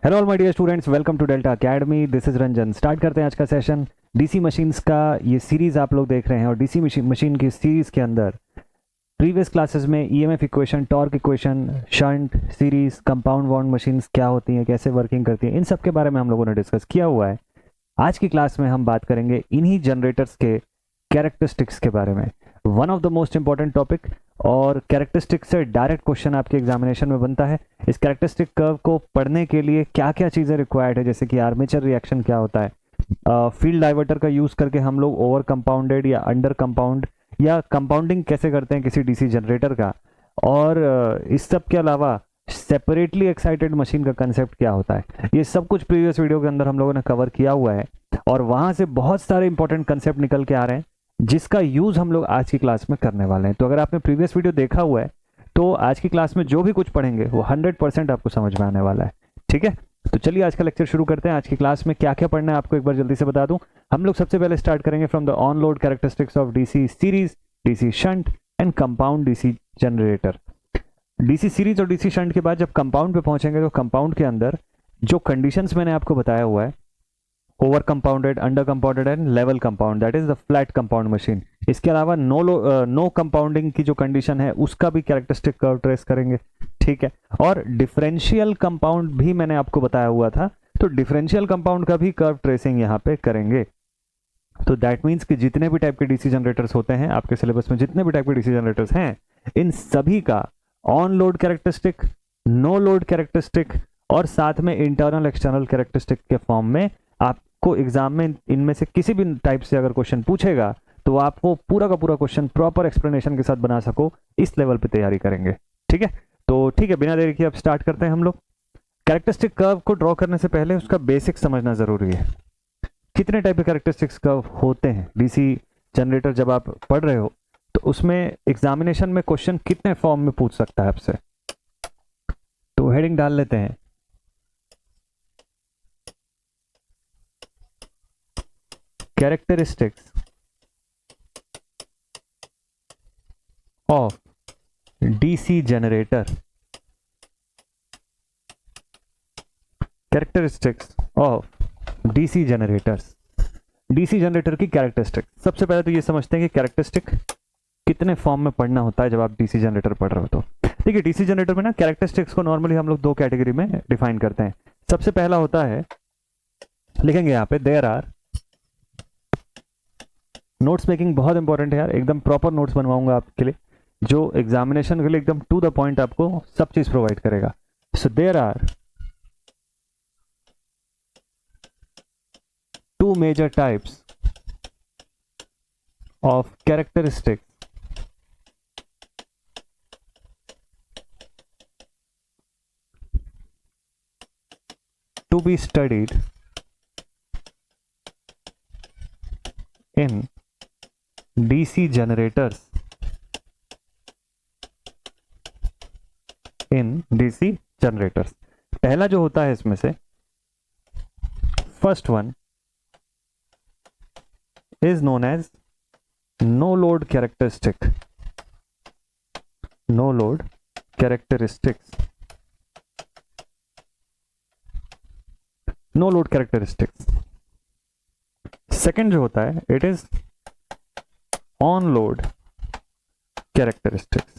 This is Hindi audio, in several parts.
Hello all my dear students, welcome to Delta Academy. This is Ranjan. Start करते हैं आज का सेशन। डीसी मशीन्स का ये सीरीज आप लोग देख रहे हैं और डीसी मशीन की सीरीज के अंदर प्रीवियस क्लासेस में EMF equation, torque equation, shunt, series, compound wound machines क्या होती हैं, कैसे वर्किंग करती हैं, इन सब के बारे में हम लोगों ने डिस्कस किया हुआ है। आज की क्लास में हम बात करेंगे इन्हीं जनरेटर्स के कैरेक्टरिस्टिक्स के बारे में। One of the most important topic, और कैरेक्टरिस्टिक्स से डायरेक्ट क्वेश्चन आपके एग्जामिनेशन में बनता है। इस कैरेक्टरिस्टिक कर्व को पढ़ने के लिए क्या क्या चीज़ें रिक्वायर्ड है, जैसे कि आर्मेचर रिएक्शन क्या होता है, फील्ड डाइवर्टर का यूज़ करके हम लोग ओवर कंपाउंडेड या अंडर कंपाउंड या कंपाउंडिंग कैसे करते हैं किसी डीसी जनरेटर का, और इस सब के अलावा सेपरेटली एक्साइटेड मशीन का कंसेप्ट क्या होता है, ये सब कुछ प्रीवियस वीडियो के अंदर हम लोगों ने कवर किया हुआ है। और वहां से बहुत सारे इंपॉर्टेंट कंसेप्ट निकल के आ रहे हैं जिसका यूज हम लोग आज की क्लास में करने वाले हैं। तो अगर आपने प्रीवियस वीडियो देखा हुआ है तो आज की क्लास में जो भी कुछ पढ़ेंगे वो 100% आपको समझ में आने वाला है। ठीक है, तो चलिए आज का लेक्चर शुरू करते हैं। आज की क्लास में क्या क्या पढ़ना है आपको एक बार जल्दी से बता दूं। हम लोग सबसे पहले स्टार्ट करेंगे from the on load characteristics of DC series, DC shunt and compound DC generator. DC series और डीसी शंट के बाद जब कंपाउंड पे पहुंचेंगे तो कंपाउंड के अंदर जो कंडीशंस मैंने आपको बताया हुआ है, over compounded, under compounded and level compound, that is the flat compound machine. इसके अलावा नो कंपाउंडिंग की जो कंडीशन है उसका भी कैरेक्टरिस्टिक कर्व ट्रेस करेंगे। ठीक है, और डिफरेंशियल कंपाउंड भी मैंने आपको बताया हुआ था, तो डिफरेंशियल कंपाउंड का भी कर्व ट्रेसिंग यहाँ पे करेंगे। तो दैट मीन्स कि जितने भी टाइप के डीसी जनरेटर्स होते हैं आपके सिलेबस में, जितने भी टाइप के डीसी जनरेटर्स हैं, इन सभी का on load characteristic, no load characteristic और साथ में इंटरनल एक्सटर्नल कैरेक्टरिस्टिक के फॉर्म में आपको एग्जाम में इनमें से किसी भी टाइप से अगर क्वेश्चन पूछेगा तो आप वो पूरा का पूरा क्वेश्चन प्रॉपर एक्सप्लेनेशन के साथ बना सको, इस लेवल पे तैयारी करेंगे। ठीक है, तो ठीक है, बिना देरी के अब स्टार्ट करते हैं हम लोग। कैरेक्टरिस्टिक कर्व को ड्रॉ करने से पहले उसका बेसिक समझना जरूरी है। कितने टाइप के कैरेक्टरिस्टिक्स कर्व होते हैं डीसी जनरेटर, जब आप पढ़ रहे हो तो उसमें एग्जामिनेशन में क्वेश्चन कितने फॉर्म में पूछ सकता है आपसे। तो हेडिंग डाल लेते हैं, characteristics of DC generator. Characteristics of DC generators. DC generator की कैरेक्टरिस्टिक, सबसे पहले तो ये समझते हैं कि कैरेक्टरिस्टिक कितने फॉर्म में पढ़ना होता है जब आप डीसी जनरेटर पढ़ रहे हो। तो देखिए, डीसी जनरेटर में ना कैरेक्टरिस्टिक्स को नॉर्मली हम लोग दो कैटेगरी में डिफाइन करते हैं। सबसे पहला होता है, लिखेंगे यहाँ पे, देयर आर, नोट्स मेकिंग बहुत इंपॉर्टेंट है यार, एकदम प्रॉपर नोट्स बनवाऊंगा आपके लिए जो एग्जामिनेशन के लिए एकदम टू द पॉइंट आपको सब चीज प्रोवाइड करेगा। So there are two major types of characteristics to be studied in DC generators, in DC generators। पहला जो होता है इसमें से, first one is known as no load characteristic, no load characteristics, no load characteristics। Second जो होता है, it is on load characteristics।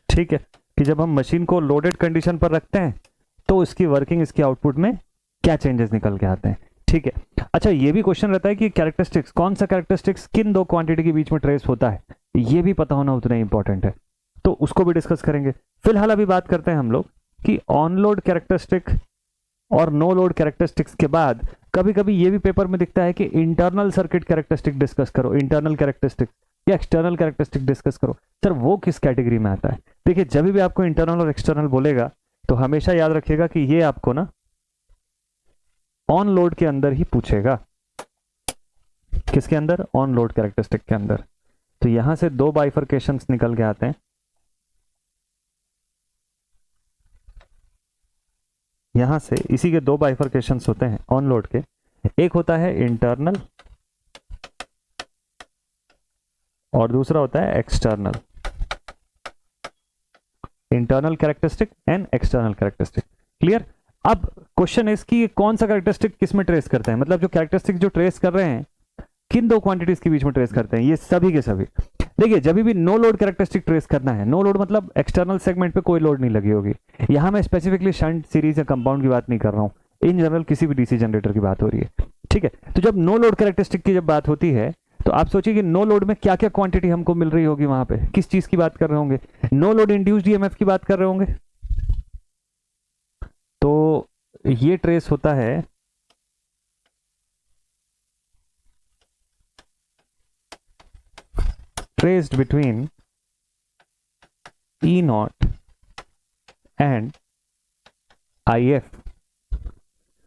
ठीक है, कि जब हम मशीन को लोडेड कंडीशन पर रखते हैं तो इसकी वर्किंग, इसकी आउटपुट में क्या चेंजेस निकल के आते हैं। ठीक है, अच्छा, ये भी क्वेश्चन रहता है कि कैरेक्टरिस्टिक्स, कौन सा कैरेक्टरिस्टिक्स किन दो क्वांटिटी के बीच में ट्रेस होता है, ये भी पता होना उतना इंपॉर्टेंट है, तो उसको भी डिस्कस करेंगे। फिलहाल अभी बात करते हैं हम लोग कि ऑन लोड कैरेक्टरिस्टिक और नो लोड कैरेक्टरिस्टिक्स के बाद कभी कभी ये भी पेपर में दिखता है कि इंटरनल सर्किट कैरेक्टरिस्टिक डिस्कस करो, इंटरनल कैरेक्टरिस्टिक या एक्सटर्नल कैरेक्टरिस्टिक डिस्कस करो। सर वो किस कैटेगरी में आता है? देखिए, जब भी आपको इंटरनल और एक्सटर्नल बोलेगा तो हमेशा याद रखिएगा कि ये आपको ना ऑन लोड के अंदर ही पूछेगा। किसके अंदर? ऑन लोड कैरेक्टरिस्टिक के अंदर। तो यहां से दो बाइफरकेशंस निकल के आते हैं, यहां से इसी के दो बाइफरकेशंस होते हैं ऑन लोड के। एक होता है इंटरनल और दूसरा होता है external. Internal characteristic and external characteristic. Clear? अब क्वेश्चन इज कि कौन सा कैरेक्टरिस्टिक किस में ट्रेस करते हैं, मतलब जो कैरेक्टरिस्टिक जो ट्रेस कर रहे हैं किन दो क्वांटिटीज के बीच में ट्रेस करते हैं, ये सभी के सभी। देखिए जब भी नो लोड कैरेक्टरिस्टिक ट्रेस करना है, नो लोड मतलब एक्सटर्नल सेगमेंट पे कोई लोड नहीं लगी होगी। यहां मैं स्पेसिफिकली शंट, सीरीज या कंपाउंड की बात नहीं कर रहा हूं, इन जनरल किसी भी डीसी जनरेटर की बात हो रही है। ठीक है, तो जब नो लोड कैरेक्टरिस्टिक की जब बात होती है तो आप सोचिए कि नो लोड में क्या क्या क्वांटिटी हमको मिल रही होगी, वहां पे किस चीज की बात कर रहे होंगे, नो लोड इंड्यूस्ड ईएमएफ की बात कर रहे होंगे। तो ये ट्रेस होता है traced between E naught and IF।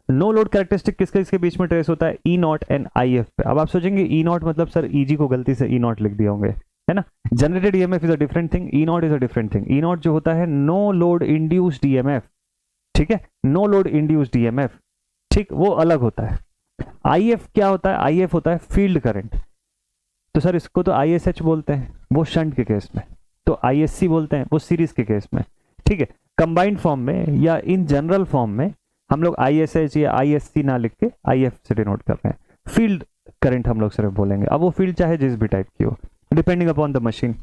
No load characteristic किसके किसके बीच में ट्रेस होता है, E naught and I F पे। अब आप सोचेंगे ई नॉट मतलब सर ईजी को गलती से ई नॉट लिख दिए होंगे, है ना। Generated EMF is a different thing, E not is a different thing. E not जो होता है नो लोड इंड्यूस्ड ईएमएफ, ठीक है, नो लोड इंड्यूस्ड ईएमएफ, ठीक, वो अलग होता है। आई एफ क्या होता है, आई एफ होता है फील्ड करंट। तो सर इसको तो आई एस एच बोलते हैं वो शंट के केस में, तो आई एस सी बोलते हैं वो सीरीज के केस में। ठीक है, कंबाइंड फॉर्म में या इन जनरल फॉर्म में हम लोग आई एस एच या आई एस सी ना लिख के आई एफ से डिनोट कर रहे हैं, फील्ड करंट हम लोग सिर्फ बोलेंगे। अब वो फील्ड चाहे जिस भी टाइप की हो, depending upon the machine.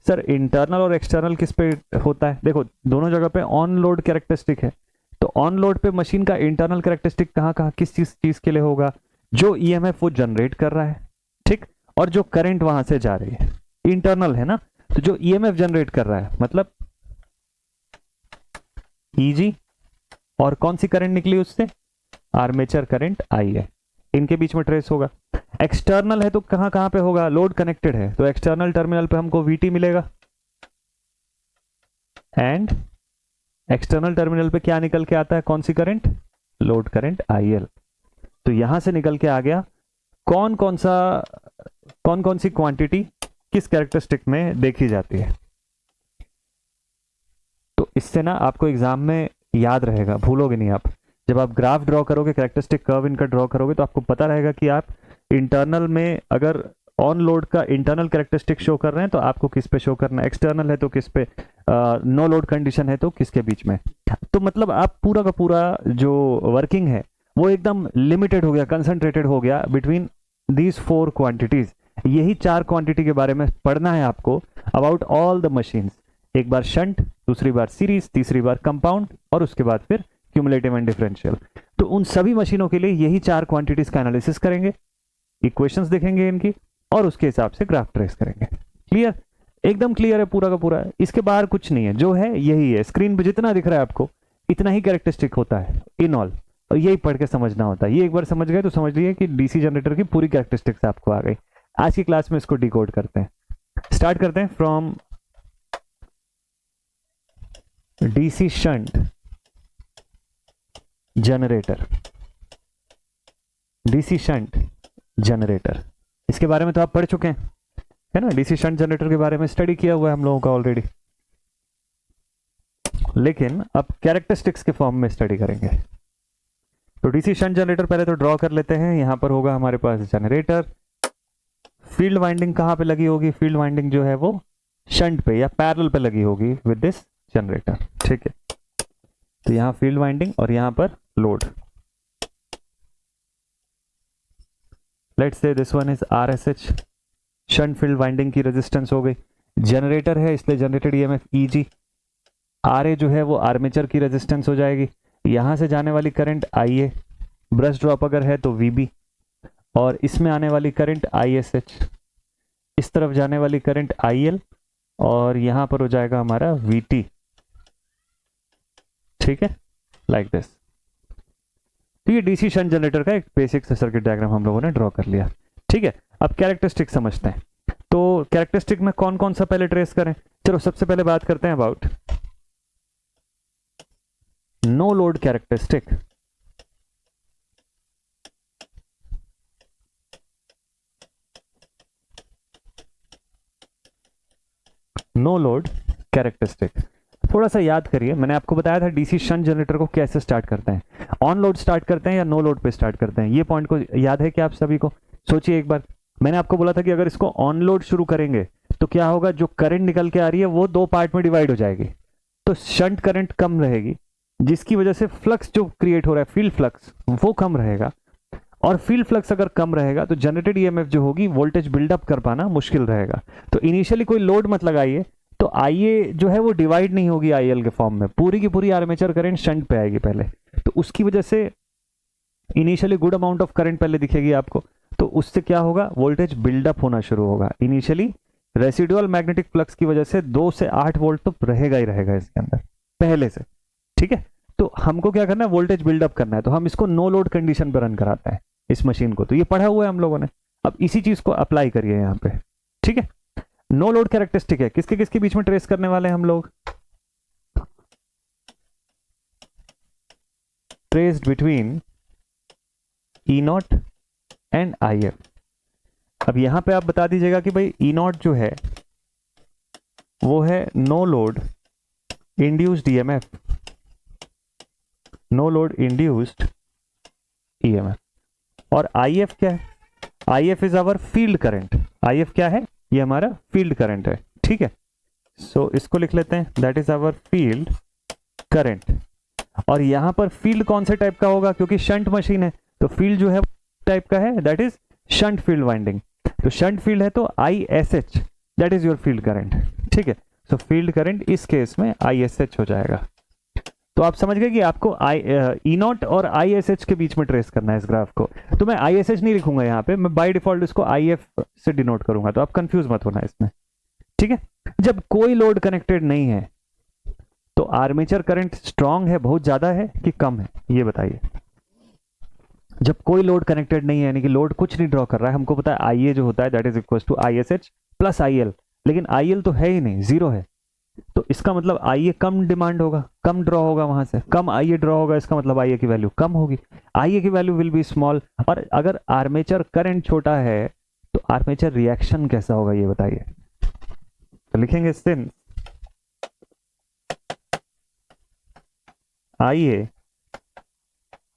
Sir internal और एक्सटर्नल किस पे होता है, देखो दोनों जगह पे ऑन लोड कैरेक्टरिस्टिक है, तो ऑन लोड पे मशीन का इंटरनल कैरेक्टरिस्टिक कहाँ कहाँ किस चीज के लिए होगा, जो ईएमएफ वो जनरेट कर रहा है, ठीक, और जो करंट वहां से जा रही है, इंटरनल है ना। तो जो ईएमएफ जनरेट कर रहा है मतलब ईजी, और कौन सी करंट निकली उससे, आर्मेचर करंट आई है, इनके बीच में ट्रेस होगा। एक्सटर्नल है तो कहां कहां पे होगा, लोड कनेक्टेड है तो एक्सटर्नल टर्मिनल पे हमको वीटी मिलेगा, एंड एक्सटर्नल टर्मिनल पे क्या निकल के आता है, कौन सी करंट, लोड करंट आईएल। तो यहां से निकल के आ गया कौन कौन सी क्वांटिटी किस कैरेक्टरिस्टिक में देखी जाती है। तो इससे ना आपको एग्जाम में याद रहेगा, भूलोगे नहीं आप। जब आप ग्राफ ड्रॉ करोगे, कैरेक्टरिस्टिक कर्व इनका ड्रॉ करोगे, तो आपको पता रहेगा कि आप इंटरनल में अगर ऑन लोड का इंटरनल कैरेक्टरिस्टिक शो कर रहे हैं तो आपको किस पे शो करना है, एक्सटर्नल है तो किस पे, नो लोड कंडीशन है तो किसके बीच में। तो मतलब आप पूरा का पूरा जो वर्किंग है वो एकदम लिमिटेड हो गया, कंसंट्रेटेड हो गया बिटवीन दीज 4 क्वांटिटीज। यही 4 क्वांटिटी के बारे में पढ़ना है आपको, अबाउट ऑल द मशीन्स। एक बार शंट, दूसरी बार सीरीज, तीसरी बार कंपाउंड, और उसके बाद फिर क्यूमुलेटिव एंड डिफरेंशियल। तो उन सभी मशीनों के लिए यही 4 क्वांटिटीज का एनालिसिस करेंगे, इक्वेशंस देखेंगे इनकी, और उसके हिसाब से ग्राफ ट्रेस करेंगे। क्लियर? एकदम क्लियर है पूरा का पूरा। इसके बाहर कुछ नहीं है, जो है यही है। स्क्रीन पे जितना दिख रहा है आपको इतना ही कैरेक्टरिस्टिक होता है इन ऑल, और यही पढ़ के समझना होता है। ये एक बार समझ गए तो समझ लिए कि डीसी जनरेटर की पूरी कैरेक्टरिस्टिक्स आपको आ गई। आज की क्लास में इसको डिकोड करते हैं, स्टार्ट करते हैं from DC shunt generator. DC shunt generator, इसके बारे में तो आप पढ़ चुके हैं, है ना। डीसी शंट जनरेटर के बारे में स्टडी किया हुआ है हम लोगों का ऑलरेडी, लेकिन अब कैरेक्टरिस्टिक्स के फॉर्म में स्टडी करेंगे। तो डीसी शंट जनरेटर पहले तो ड्रॉ कर लेते हैं। यहां पर होगा हमारे पास जनरेटर, फील्ड वाइंडिंग कहां पे लगी होगी, फील्ड वाइंडिंग जो है वो शंट पे या पैरेलल पे लगी होगी विद दिस जनरेटर, ठीक है। तो यहां फील्ड वाइंडिंग और यहां पर load. Let's say this one is RSH, shunt field winding की रेजिस्टेंस हो गई। जनरेटर है इसलिए जनरेटेड ईएमएफ ईजी। आरए जो है वो आर्मेचर की रेजिस्टेंस हो जाएगी। यहां से जाने वाली करंट आईए, ब्रश ड्रॉप अगर है तो वीबी, और इसमें आने वाली करंट आईएसएच, इस तरफ जाने वाली करंट आईएल, और यहां पर हो जाएगा हमारा वीटी, ठीक है, लाइक दिस। तो ये डीसी शंट जनरेटर का एक बेसिक सर्किट डायग्राम हम लोगों ने ड्रॉ कर लिया, ठीक है। अब कैरेक्टरिस्टिक समझते हैं। तो कैरेक्टरिस्टिक में कौन कौन सा पहले ट्रेस करें, चलो सबसे पहले बात करते हैं about no load characteristic. No load characteristic थोड़ा सा याद करिए, मैंने आपको बताया था डीसी शंट जनरेटर को कैसे स्टार्ट करते हैं, ऑन लोड स्टार्ट करते हैं या नो लोड पे स्टार्ट करते हैं। ये पॉइंट को याद है कि आप सभी को, सोचिए एक बार। मैंने आपको बोला था कि अगर इसको ऑन लोड शुरू करेंगे तो क्या होगा, जो करंट निकल के आ रही है वो 2 पार्ट में डिवाइड हो जाएगी। तो शंट करंट कम रहेगी, जिसकी वजह से फ्लक्स जो क्रिएट हो रहा है, फील्ड फ्लक्स, वो कम रहेगा। और फील्ड फ्लक्स अगर कम रहेगा तो जनरेटेड ईएमएफ जो होगी, वोल्टेज बिल्डअप कर पाना मुश्किल रहेगा। तो इनिशियली कोई लोड मत लगाइए, तो आईए जो है वो डिवाइड नहीं होगी आईएल के फॉर्म में, पूरी की पूरी आर्मेचर करंट शंट पे आएगी पहले, तो उसकी वजह से initially good amount of current पहले दिखेगी आपको। तो उससे क्या होगा, वोल्टेज बिल्डअप होना शुरू होगा। इनिशियली रेसिडुअल मैग्नेटिक फ्लक्स की वजह से 2 से 8 वोल्ट तो रहेगा ही रहेगा इसके अंदर पहले से, ठीक है। तो हमको क्या करना है, वोल्टेज बिल्डअप करना है, तो हम इसको नो लोड कंडीशन पर रन कराते हैं इस मशीन को। तो ये पढ़ा हुआ है हम लोगों ने, अब इसी चीज को अप्लाई करिए यहाँ पे, ठीक है। नो लोड कैरेक्टरिस्टिक है, किसके किसके बीच में ट्रेस करने वाले हैं हम लोग, traced between E naught and I F. अब यहां पे आप बता दीजिएगा कि भाई ई नॉट जो है वो है no load induced EMF, no load induced EMF. और आई एफ क्या है, I F is our field current, I F क्या है, ये हमारा फील्ड करंट है, ठीक है। सो इसको लिख लेते हैं, that is our field current. और यहां पर फील्ड कौन से टाइप का होगा, क्योंकि शंट मशीन है तो फील्ड जो है टाइप का है, that is shunt field winding. तो शंट फील्ड है तो आई S H, that is your field current, ठीक है। सो फील्ड करंट इस केस में आई एस एच हो जाएगा। तो आप समझ गए कि आपको ई नॉट और आई एस एच के बीच में ट्रेस करना है इस ग्राफ को। तो मैं आई एस एच नहीं लिखूंगा यहाँ पे, मैं बाय डिफॉल्ट इसको आई एफ से डिनोट करूंगा, तो आप कंफ्यूज मत होना इसमें, ठीक है। जब कोई लोड कनेक्टेड नहीं है तो आर्मेचर करंट स्ट्रांग है, बहुत ज्यादा है कि कम है, ये बताइए। जब कोई लोड कनेक्टेड नहीं है, यानी कि लोड कुछ नहीं ड्रॉ कर रहा है, हमको पता है आई ए जो होता है that is equal to I S H plus I L, लेकिन आई एल तो है ही नहीं, जीरो है। तो इसका मतलब आई ए कम डिमांड होगा, कम ड्रॉ होगा, वहां से कम आई ए ड्रॉ होगा, इसका मतलब आई ए की वैल्यू कम होगी, आई ए की वैल्यू विल बी स्मॉल। और अगर आर्मेचर करंट छोटा है तो आर्मेचर रिएक्शन कैसा होगा, ये बताइए। तो लिखेंगे since I A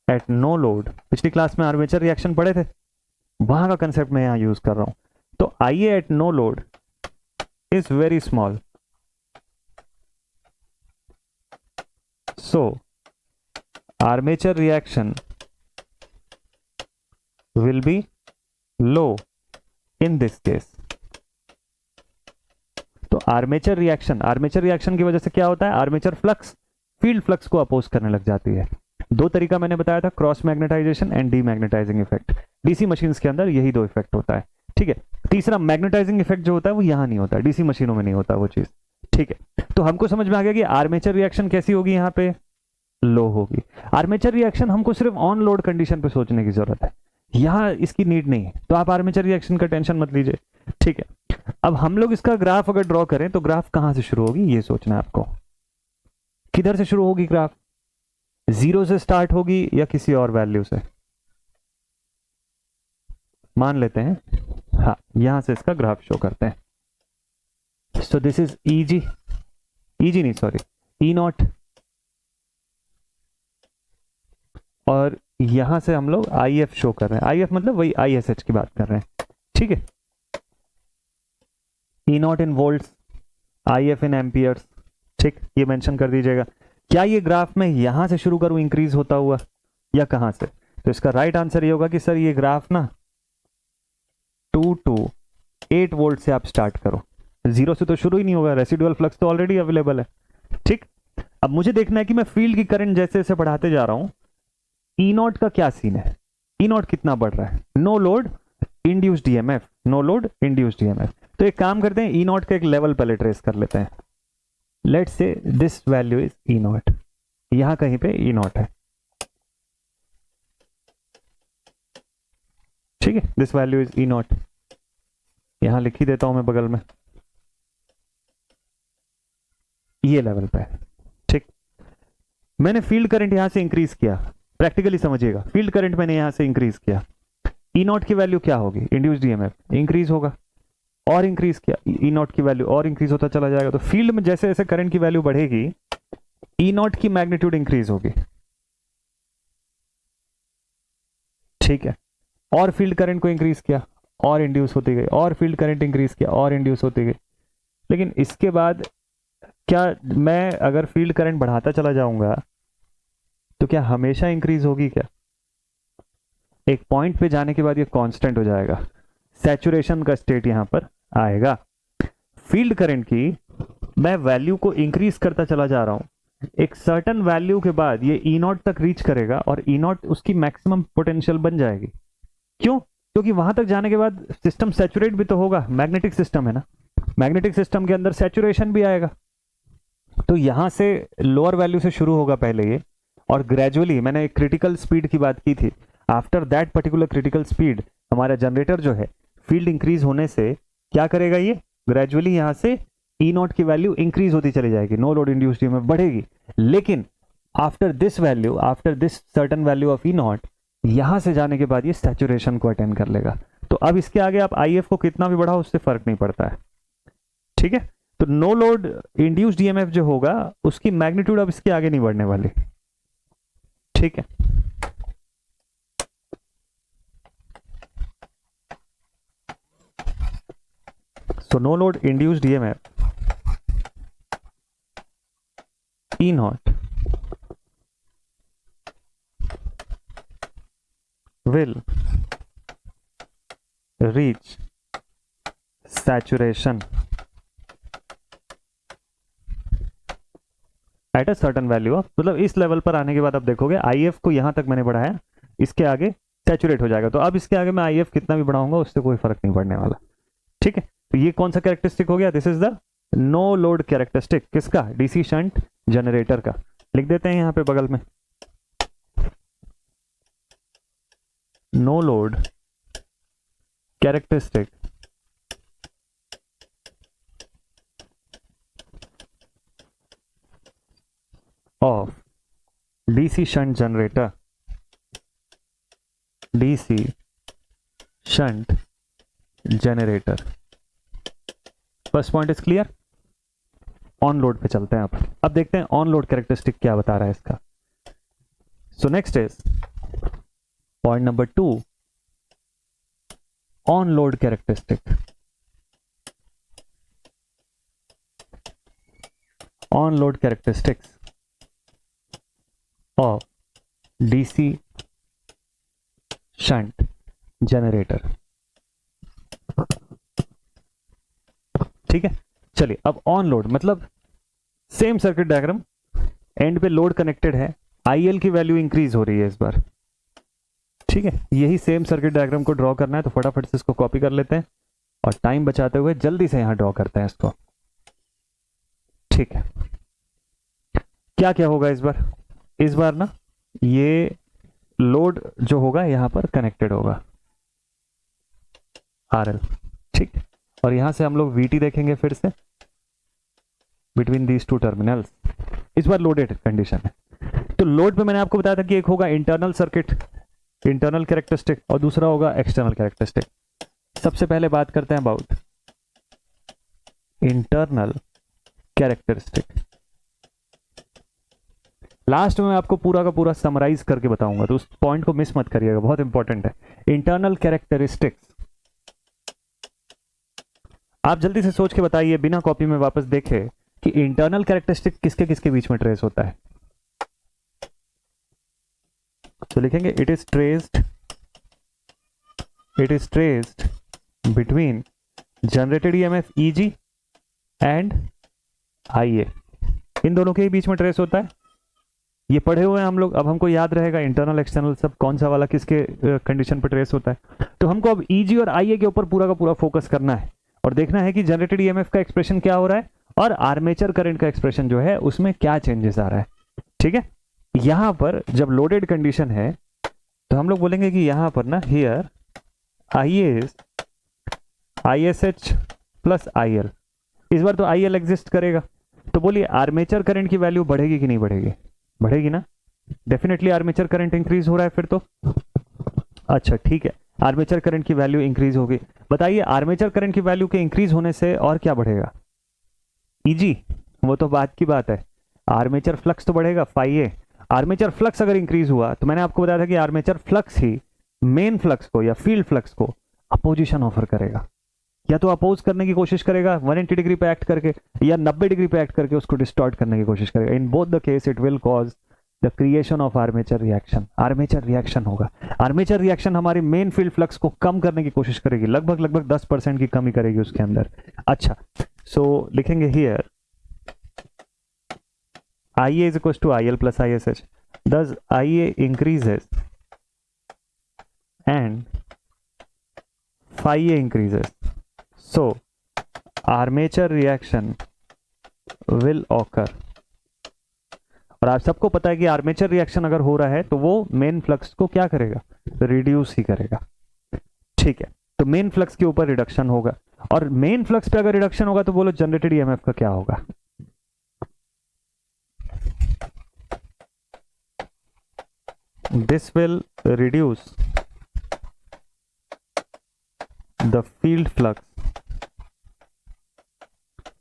at no load, पिछली क्लास में आर्मेचर रिएक्शन पढ़े थे, वहां का कंसेप्ट मैं यहां यूज कर रहा हूं। तो I A at no load is very small, so armature reaction will be low in this case। तो आर्मेचर रिएक्शन की वजह से क्या होता है, आर्मेचर फ्लक्स फील्ड फ्लक्स को अपोज करने लग जाती है। दो तरीका मैंने बताया था, cross magnetization and demagnetising effect. DC machines के अंदर यही दो इफेक्ट होता है, ठीक है। तीसरा मैग्नेटाइजिंग इफेक्ट जो होता है वो यहां नहीं होता, डीसी मशीनों में नहीं होता वो चीज, ठीक है। तो हमको समझ में आ गया कि आर्मेचर रिएक्शन कैसी होगी, यहाँ पे लो होगी। आर्मेचर रिएक्शन हमको सिर्फ ऑन लोड कंडीशन पे सोचने की जरूरत है, यहां इसकी नीड नहीं है, तो आप आर्मेचर रिएक्शन का टेंशन मत लीजिए, ठीक है। अब हम लोग इसका ग्राफ अगर ड्रॉ करें तो ग्राफ कहां से शुरू होगी ये सोचना है आपको, किधर से शुरू होगी ग्राफ, जीरो से स्टार्ट होगी या किसी और वैल्यू से, मान लेते हैं, हाँ यहां से इसका ग्राफ शो करते हैं। सो दिस इज ईजी नहीं सॉरी ई नॉट, और यहां से हम लोग आई एफ शो कर रहे हैं, आई एफ मतलब वही आई एस एच की बात कर रहे हैं, ठीक है। E naught in volts, I F in amperes, ठीक, ये मेंशन कर दीजिएगा। क्या ये ग्राफ में यहां से शुरू करूं इंक्रीज होता हुआ या कहां से, तो इसका राइट आंसर ये होगा कि सर ये ग्राफ ना 2 to 8 वोल्ट से आप स्टार्ट करो, जीरो से तो शुरू ही नहीं होगा, रेसिडुअल फ्लक्स तो ऑलरेडी अवेलेबल है, ठीक। अब मुझे देखना है कि मैं फील्ड की करंट जैसे जैसे बढ़ाते जा रहा हूं, ई नॉट का क्या सीन है, ई नॉट कितना बढ़ रहा है, no load induced EMF, no load induced EMF. तो एक काम करते हैं, ई नॉट का एक लेवल पहले ट्रेस कर लेते हैं। Let's say this value is E not, यहां कहीं पे ई नॉट है, ठीक है, this value is E not, यहां लिख ही देता हूं मैं बगल में, ये लेवल पे है, ठीक। मैंने फील्ड करंट यहां से इंक्रीज किया, प्रैक्टिकली समझिएगा, फील्ड करंट मैंने यहां से इंक्रीज किया, ई नॉट की वैल्यू क्या होगी, इंड्यूस्ड ईएमएफ इंक्रीज होगा, और इंक्रीज किया ई नॉट की वैल्यू और इंक्रीज होता चला जाएगा। तो फील्ड में जैसे जैसे करंट की वैल्यू बढ़ेगी ई नॉट की मैग्नीट्यूड इंक्रीज होगी, ठीक है। और फील्ड करंट को इंक्रीज किया और इंड्यूस होती गई, और फील्ड करंट इंक्रीज किया और इंड्यूस होती गई। लेकिन इसके बाद क्या मैं अगर फील्ड करंट बढ़ाता चला जाऊंगा तो क्या हमेशा इंक्रीज होगी क्या? एक पॉइंट पे जाने के बाद ये कांस्टेंट हो जाएगा, सैचुरेशन का स्टेट यहां पर आएगा। फील्ड करंट की मैं वैल्यू को इंक्रीज करता चला जा रहा हूं, एक सर्टन वैल्यू के बाद ये ई नॉट तक रीच करेगा और ई नॉट उसकी मैक्सिमम पोटेंशियल बन जाएगी। क्यों? क्योंकि वहां तक जाने के बाद सिस्टम सैचुरेट भी तो होगा, मैग्नेटिक सिस्टम है ना, मैग्नेटिक सिस्टम के अंदर सैचुरेशन भी आएगा। तो यहां से लोअर वैल्यू से शुरू होगा पहले ये, और ग्रेजुअली मैंने एक क्रिटिकल स्पीड की बात की थी, after that particular critical speed हमारा जनरेटर जो है फील्ड इंक्रीज होने से क्या करेगा, ये ग्रेजुअली यहां से ई नॉट की वैल्यू इंक्रीज होती चली जाएगी, नो लोड इंड्यूस्ड ईएमएफ बढ़ेगी। लेकिन after this value, after this certain value of E not, यहां से जाने के बाद ये सैचुरेशन को अटेंड कर लेगा। तो अब इसके आगे आप आई एफ को कितना भी बढ़ाओ उससे फर्क नहीं पड़ता है, ठीक है। तो नो लोड इंड्यूस्ड ईएमएफ जो होगा उसकी मैग्नीट्यूड अब इसके आगे नहीं बढ़ने वाली, ठीक है। So no load induced EMF E naught will reach saturation at a certain value of, मतलब इस लेवल पर आने के बाद अब देखोगे IF को यहां तक मैंने बढ़ाया, इसके आगे सैचुरेट हो जाएगा। तो अब इसके आगे मैं IF कितना भी बढ़ाऊंगा उससे कोई फर्क नहीं पड़ने वाला, ठीक है। तो ये कौन सा कैरेक्टरिस्टिक हो गया? This is the no load characteristic, किसका? डीसी शंट जनरेटर का। लिख देते हैं यहां पे बगल में, no load characteristic of DC shunt generator, DC shunt generator. First point is clear. On load पे चलते हैं अब देखते हैं ऑन लोड कैरेक्टरिस्टिक क्या बता रहा है इसका। So next is point number 2, on load characteristic. On load characteristics of DC shunt generator, ठीक है। चलिए अब ऑन लोड मतलब सेम सर्किट डायग्राम, एंड पे लोड कनेक्टेड है, आईएल की वैल्यू इंक्रीज हो रही है इस बार, ठीक है। यही सेम सर्किट डायग्राम को ड्रॉ करना है, तो फटाफट से इसको कॉपी कर लेते हैं और टाइम बचाते हुए जल्दी से यहां ड्रॉ करते हैं इसको, ठीक है। क्या क्या होगा इस बार? इस बार ना ये लोड जो होगा यहां पर कनेक्टेड होगा आरएल, ठीक है। और यहां से हम लोग VT देखेंगे फिर से बिटवीन दीज टू टर्मिनल्स। इस बार लोडेड कंडीशन है। तो लोड पे मैंने आपको बताया था कि एक होगा इंटरनल सर्किट, इंटरनल कैरेक्टरिस्टिक, और दूसरा होगा एक्सटर्नल कैरेक्टरिस्टिक। सबसे पहले बात करते हैं अबाउट इंटरनल कैरेक्टरिस्टिक। लास्ट में मैं आपको पूरा का पूरा समराइज करके बताऊंगा, तो उस पॉइंट को मिस मत करिएगा, बहुत इंपॉर्टेंट है। इंटरनल कैरेक्टरिस्टिक्स आप जल्दी से सोच के बताइए बिना कॉपी में वापस देखे कि इंटरनल कैरेक्टरिस्टिक किसके किसके बीच में ट्रेस होता है। तो लिखेंगे it is traced between generated EMF easy and आईए, इन दोनों के ही बीच में ट्रेस होता है। ये पढ़े हुए हैं हम लोग, अब हमको याद रहेगा इंटरनल एक्सटर्नल सब कौन सा वाला किसके कंडीशन पर ट्रेस होता है। तो हमको अब ईजी और आईए के ऊपर पूरा का पूरा फोकस करना है और देखना है कि जनरेटेड ईएमएफ का एक्सप्रेशन क्या हो रहा है और आर्मेचर करंट का एक्सप्रेशन जो है उसमें क्या चेंजेस आ रहा है, ठीक है। यहां पर जब लोडेड कंडीशन है तो हम लोग बोलेंगे कि यहां पर ना हियर ISH प्लस IL, इस बार तो IL एग्जिस्ट करेगा। तो बोलिए आर्मेचर करंट की वैल्यू बढ़ेगी कि नहीं बढ़ेगी? बढ़ेगी ना, डेफिनेटली आर्मेचर करंट इंक्रीज हो रहा है फिर तो। अच्छा ठीक है, आर्मेचर करंट की वैल्यू इंक्रीज होगी। बताइए आर्मेचर करंट की वैल्यू के इंक्रीज होने से और क्या बढ़ेगा? ईजी, वो तो बात की बात है, आर्मेचर फ्लक्स तो बढ़ेगा फाइए। आर्मेचर फ्लक्स अगर इंक्रीज हुआ तो मैंने आपको बताया था कि आर्मेचर फ्लक्स ही मेन फ्लक्स को या फील्ड फ्लक्स को अपोजिशन ऑफर करेगा। या तो अपोज करने की कोशिश करेगा 180 डिग्री पे एक्ट करके, या 90 डिग्री पे एक्ट करके उसको डिस्टॉर्ट करने की कोशिश करेगा। In both the case it will cause the creation of armature reaction. Armature reaction होगा। आर्मेचर रिएक्शन हमारी मेन फील्ड फ्लक्स को कम करने की कोशिश करेगी, लगभग 10% की कमी करेगी उसके अंदर। अच्छा, सो लिखेंगे here IA is equals to IL plus ISH. Thus IA increases and phi A increases. So armature reaction will occur. और आप सबको पता है कि आर्मेचर रिएक्शन अगर हो रहा है तो वो मेन फ्लक्स को क्या करेगा, रिड्यूस ही करेगा। ठीक है, तो मेन फ्लक्स के ऊपर रिडक्शन होगा, और मेन फ्लक्स पे अगर रिडक्शन होगा तो बोलो जनरेटेड ईएमएफ का क्या होगा। This will reduce the field flux.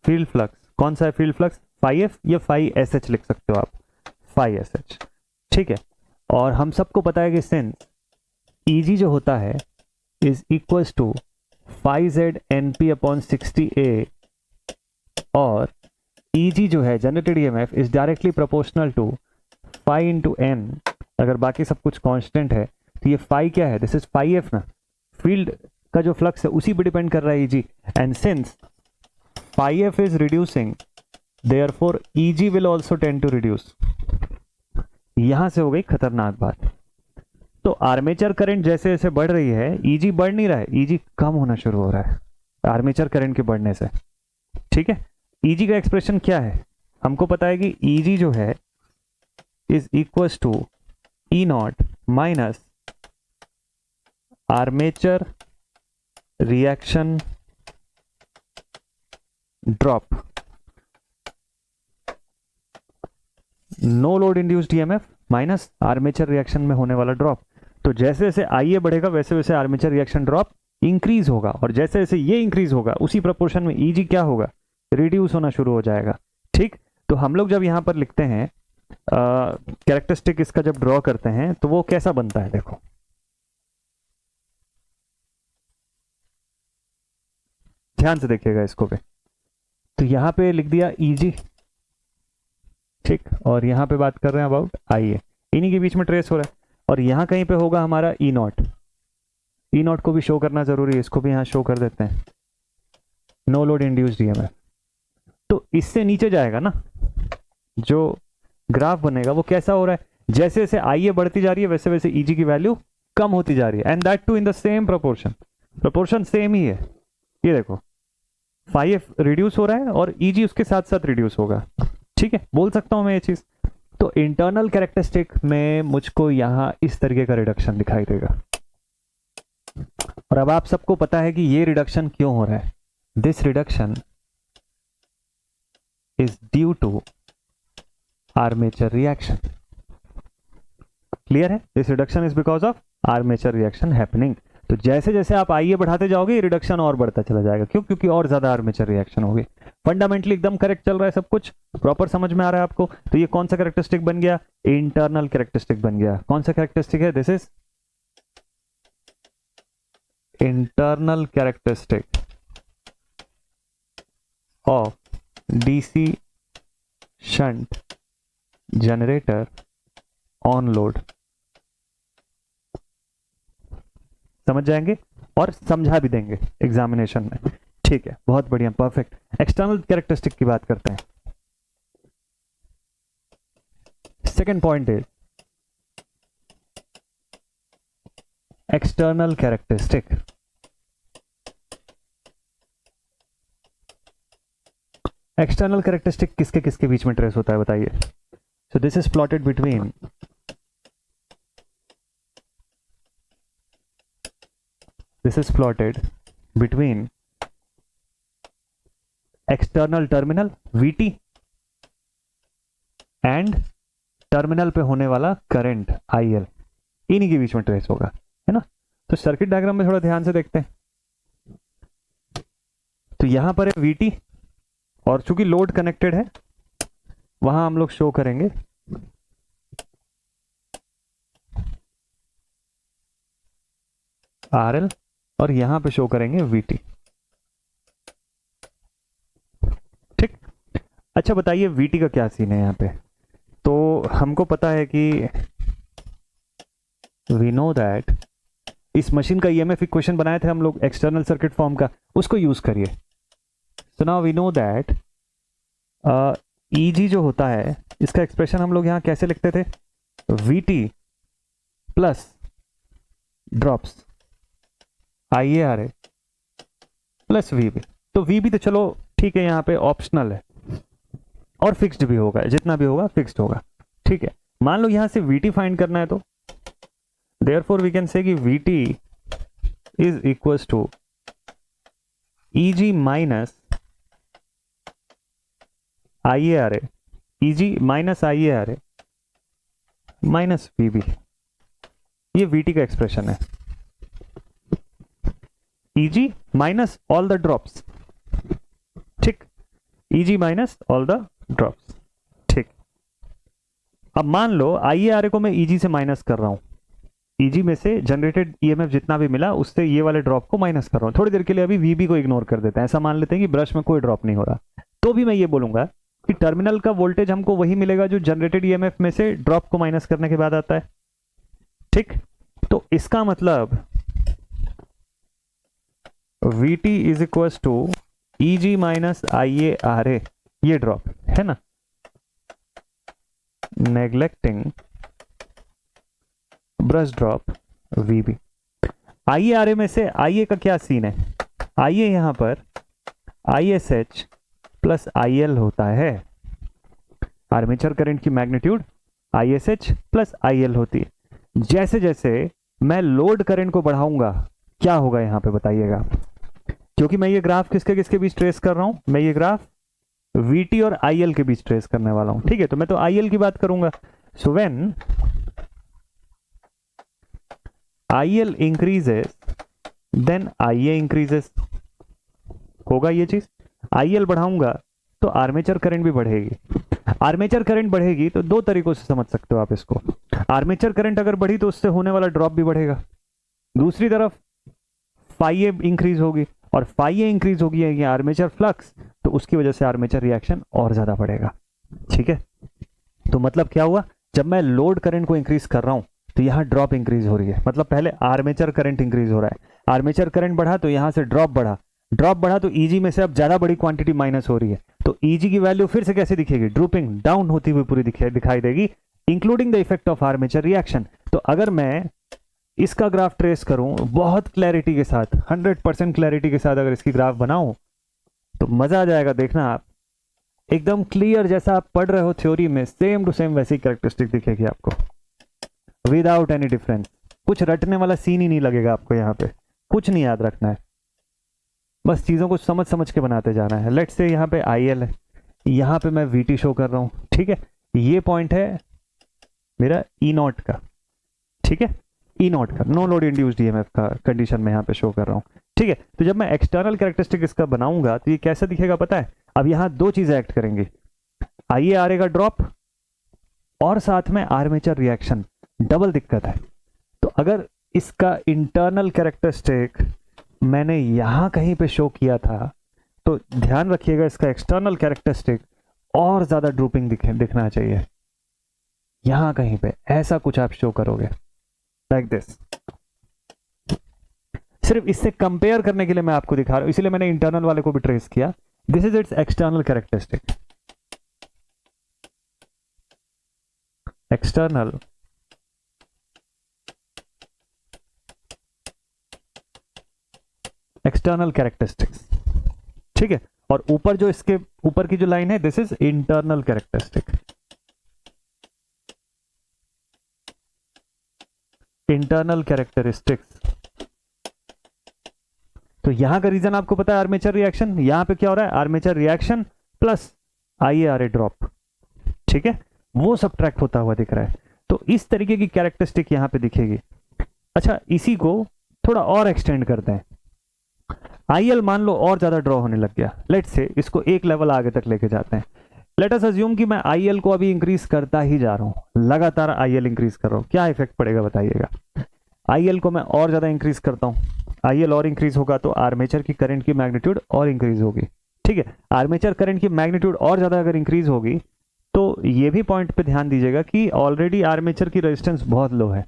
Field flux कौन सा है? field flux phi f या phi sh लिख सकते हो आप, phi sh। ठीक है, और हम सबको पता है कि सिंस Eg जो होता है is equals to phi z np upon 60a, और Eg जो है generated EMF is directly proportional to phi into n। अगर बाकी सब कुछ कांस्टेंट है तो ये फाई क्या है, दिस इज फाई एफ ना, फील्ड का जो फ्लक्स है उसी पे डिपेंड कर रहा है Eg. And since phi F is reducing, therefore easy will also tend to reduce. यहां से हो गई खतरनाक बात। तो आर्मेचर करंट जैसे जैसे बढ़ रही है, ईजी बढ़ नहीं रहा है, ईजी कम होना शुरू हो रहा है आर्मेचर करंट के बढ़ने से। ठीक है, ईजी का एक्सप्रेशन क्या है, हमको पता है कि ईजी जो है is equals to E not minus armature reaction drop, no load induced EMF minus armature reaction में होने वाला ड्रॉप। तो जैसे जैसे IA बढ़ेगा वैसे वैसे आर्मेचर रिएक्शन ड्रॉप इंक्रीज होगा, और जैसे जैसे ये इंक्रीज होगा उसी प्रोपोर्शन में EG क्या होगा, रिड्यूस होना शुरू हो जाएगा। ठीक, तो हम लोग जब यहां पर लिखते हैं कैरेक्टरिस्टिक इसका जब ड्रॉ करते हैं तो वो कैसा बनता है, देखो ध्यान से देखिएगा इसको पे। तो यहां पे लिख दिया EG, ठीक, और यहां पे बात कर रहे हैं अबाउट IA, इन्हीं के बीच में ट्रेस हो रहा है। और यहां कहीं पे होगा हमारा E नॉट, E नॉट को भी शो करना जरूरी है, इसको भी यहां शो कर देते हैं, नो लोड इंड्यूस्ड ईएमएफ। तो इससे नीचे जाएगा ना, जो ग्राफ बनेगा वो कैसा हो रहा है, जैसे जैसे IA बढ़ती जा रही है वैसे वैसे EG की वैल्यू कम होती जा रही है, and that too in the same proportion. Proportion same ही है, ये देखो फाई एफ रिड्यूस हो रहा है और EG उसके साथ साथ रिड्यूस होगा। ठीक है, बोल सकता हूं मैं ये चीज। तो इंटरनल कैरेक्टरिस्टिक में मुझको यहां इस तरीके का रिडक्शन दिखाई देगा, और अब आप सबको पता है कि ये रिडक्शन क्यों हो रहा है। This reduction is due to armature reaction. Clear है, this reduction is because of armature reaction happening. तो जैसे जैसे आप IA बढ़ाते जाओगे ये रिडक्शन और बढ़ता चला जाएगा, क्यों, क्योंकि और ज्यादा आर्मेचर रिएक्शन होगी। फंडामेंटली एकदम करेक्ट चल रहा है, सब कुछ प्रॉपर समझ में आ रहा है आपको। तो ये कौन सा कैरेक्टरिस्टिक बन गया, इंटरनल कैरेक्टरिस्टिक बन गया। कौन सा कैरेक्टरिस्टिक है, this is internal characteristic of DC shunt generator on load. समझ जाएंगे और समझा भी देंगे एग्जामिनेशन में। ठीक है, बहुत बढ़िया, परफेक्ट। एक्सटर्नल कैरेक्टरिस्टिक की बात करते हैं। Second point is external characteristic. External characteristic किसके किसके बीच में ट्रेस होता है बताइए। सो this is plotted between external terminal VT and terminal पे होने वाला करंट IL, इन्हीं के बीच में ट्रेस होगा, है ना। तो सर्किट डायग्राम में थोड़ा ध्यान से देखते हैं। तो यहां पर है VT, और चूंकि लोड कनेक्टेड है वहां हम लोग शो करेंगे RL, और यहां पे शो करेंगे VT। अच्छा बताइए वीटी का क्या सीन है यहाँ पे। तो हमको पता है कि वी नो दैट इस मशीन का ईएमएफ इक्वेशन बनाए थे हम लोग एक्सटर्नल सर्किट फॉर्म का, उसको यूज करिए। So now we know that Eg जो होता है इसका एक्सप्रेशन हम लोग यहाँ कैसे लिखते थे, VT plus drops IARA plus VB. तो वीबी तो चलो ठीक है यहाँ पे ऑप्शनल है और फिक्स्ड भी होगा, जितना भी होगा फिक्स्ड होगा, ठीक है। मान लो यहां से वीटी फाइंड करना है तो देयरफॉर वी कैन से कि VT is equals to easy minus IARA, EG minus IARA minus VB. ये वीटी का एक्सप्रेशन है, EG minus all the drops, ठीक, EG minus all the drops, ठीक। अब मान लो IARA को मैं ईजी से माइनस कर रहा हूं, ईजी में से जनरेटेड ईएमएफ जितना भी मिला उससे ये वाले ड्रॉप को माइनस कर रहा हूं। थोड़ी देर के लिए अभी वीबी को इग्नोर कर देते हैं, ऐसा मान लेते हैं कि ब्रश में कोई ड्रॉप नहीं हो रहा, तो भी मैं ये बोलूंगा कि टर्मिनल का वोल्टेज हमको वही मिलेगा जो जनरेटेड ईएमएफ में से ड्रॉप को माइनस करने के बाद आता है, ठीक। तो इसका मतलब VT is equal to EG minus IARA, ये ड्रॉप है ना, neglecting brush drop VB। IARA में से IA का क्या सीन है, IA यहां पर ISH प्लस IL होता है, आर्मेचर करंट की मैग्नीट्यूड ISH प्लस IL होती है। जैसे जैसे मैं लोड करंट को बढ़ाऊंगा क्या होगा यहां पे बताइएगा, क्योंकि मैं ये ग्राफ किसके किसके बीच ट्रेस कर रहा हूं, मैं ये ग्राफ VT और IL के बीच ट्रेस करने वाला हूं, ठीक है। तो मैं तो IL की बात करूंगा, so when IL increases then IA increases, होगा ये चीज। IL बढ़ाऊंगा तो आर्मेचर करंट भी बढ़ेगी, आर्मेचर करंट बढ़ेगी तो दो तरीकों से समझ सकते हो आप इसको। आर्मेचर करंट अगर बढ़ी तो उससे होने वाला ड्रॉप भी बढ़ेगा, दूसरी तरफ फाई इंक्रीज होगी और फाई इंक्रीज होगी ये आर्मेचर फ्लक्स, तो उसकी वजह से आर्मेचर रिएक्शन और ज्यादा बढ़ेगा, ठीक है। तो मतलब क्या हुआ, जब मैं लोड करंट को इंक्रीज कर रहा हूं तो यहां ड्रॉप इंक्रीज हो रही है, मतलब पहले आर्मेचर करंट इंक्रीज हो रहा है, आर्मेचर करंट बढ़ा तो यहां से ड्रॉप बढ़ा, ड्रॉप बढ़ा तो ईजी में से अब ज्यादा बड़ी क्वांटिटी माइनस हो रही है, तो ईजी की वैल्यू फिर से कैसे दिखेगी, ड्रूपिंग डाउन होती हुई पूरी दिखाई देगी, including the effect of armature reaction. तो अगर मैं इसका ग्राफ ट्रेस करूं बहुत क्लैरिटी के साथ, 100% क्लैरिटी के साथ अगर इसकी ग्राफ बनाऊं तो मजा आ जाएगा, देखना आप एकदम क्लियर, जैसा आप पढ़ रहे हो थ्योरी में सेम टू सेम वैसी कैरेक्टरिस्टिक दिखेगी आपको विदाउट एनी डिफरेंस। कुछ रटने वाला सीन ही नहीं लगेगा आपको, यहाँ पे कुछ नहीं याद रखना है, बस चीजों को समझ समझ के बनाते जाना है। लेट्स से यहाँ पे IL है, यहाँ पे मैं VT शो कर रहा हूं, ठीक है। ये पॉइंट है मेरा E0 का, ठीक है, E0 का नो लोड इंड्यूस्ड ईएमएफ का कंडीशन में यहाँ पे शो कर रहा हूँ, ठीक है। तो जब मैं एक्सटर्नल कैरेक्टरिस्टिक इसका बनाऊंगा तो ये कैसा दिखेगा पता है, अब यहाँ दो चीजें एक्ट करेंगी, IARA का ड्रॉप और साथ में आर्मेचर रिएक्शन, डबल दिक्कत है। तो अगर इसका इंटरनल कैरेक्टरिस्टिक मैंने यहां कहीं पे शो किया था तो ध्यान रखिएगा इसका एक्सटर्नल कैरेक्टरिस्टिक और ज्यादा ड्रूपिंग दिखना चाहिए, यहां कहीं पे ऐसा कुछ आप शो करोगे लाइक दिस। सिर्फ इससे कंपेयर करने के लिए मैं आपको दिखा रहा हूं, इसलिए मैंने इंटरनल वाले को भी ट्रेस किया, this is it's external characteristic, external external characteristics, ठीक है। और ऊपर जो इसके ऊपर की जो लाइन है this is internal characteristic, internal characteristics. तो यहां का रीजन आपको पता है आर्मेचर रिएक्शन, यहां पे क्या हो रहा है armature reaction plus IARA drop, ठीक है, वो सब्ट्रैक्ट होता हुआ दिख रहा है। तो इस तरीके की कैरेक्टरिस्टिक यहां पे दिखेगी। अच्छा इसी को थोड़ा और एक्सटेंड करते हैं, IL मान लो और ज्यादा ड्रॉ होने लग गया, लेट्स से इसको एक लेवल आगे तक लेके जाते हैं, लेट अस अज्यूम कि मैं IL को अभी इंक्रीज करता ही जा रहा हूं, लगातार IL इंक्रीज कर रहा हूं, क्या इफेक्ट पड़ेगा बताइएगा। IL को मैं और ज्यादा इंक्रीज करता हूं, IL और इंक्रीज होगा तो आर्मेचर की करंट की मैग्नीट्यूड और इंक्रीज होगी, ठीक है। आर्मेचर करंट की मैग्नीट्यूड और ज़्यादा अगर इंक्रीज होगी तो ये भी पॉइंट पे ध्यान दीजिएगा कि ऑलरेडी आर्मेचर की रेजिस्टेंस बहुत लो है।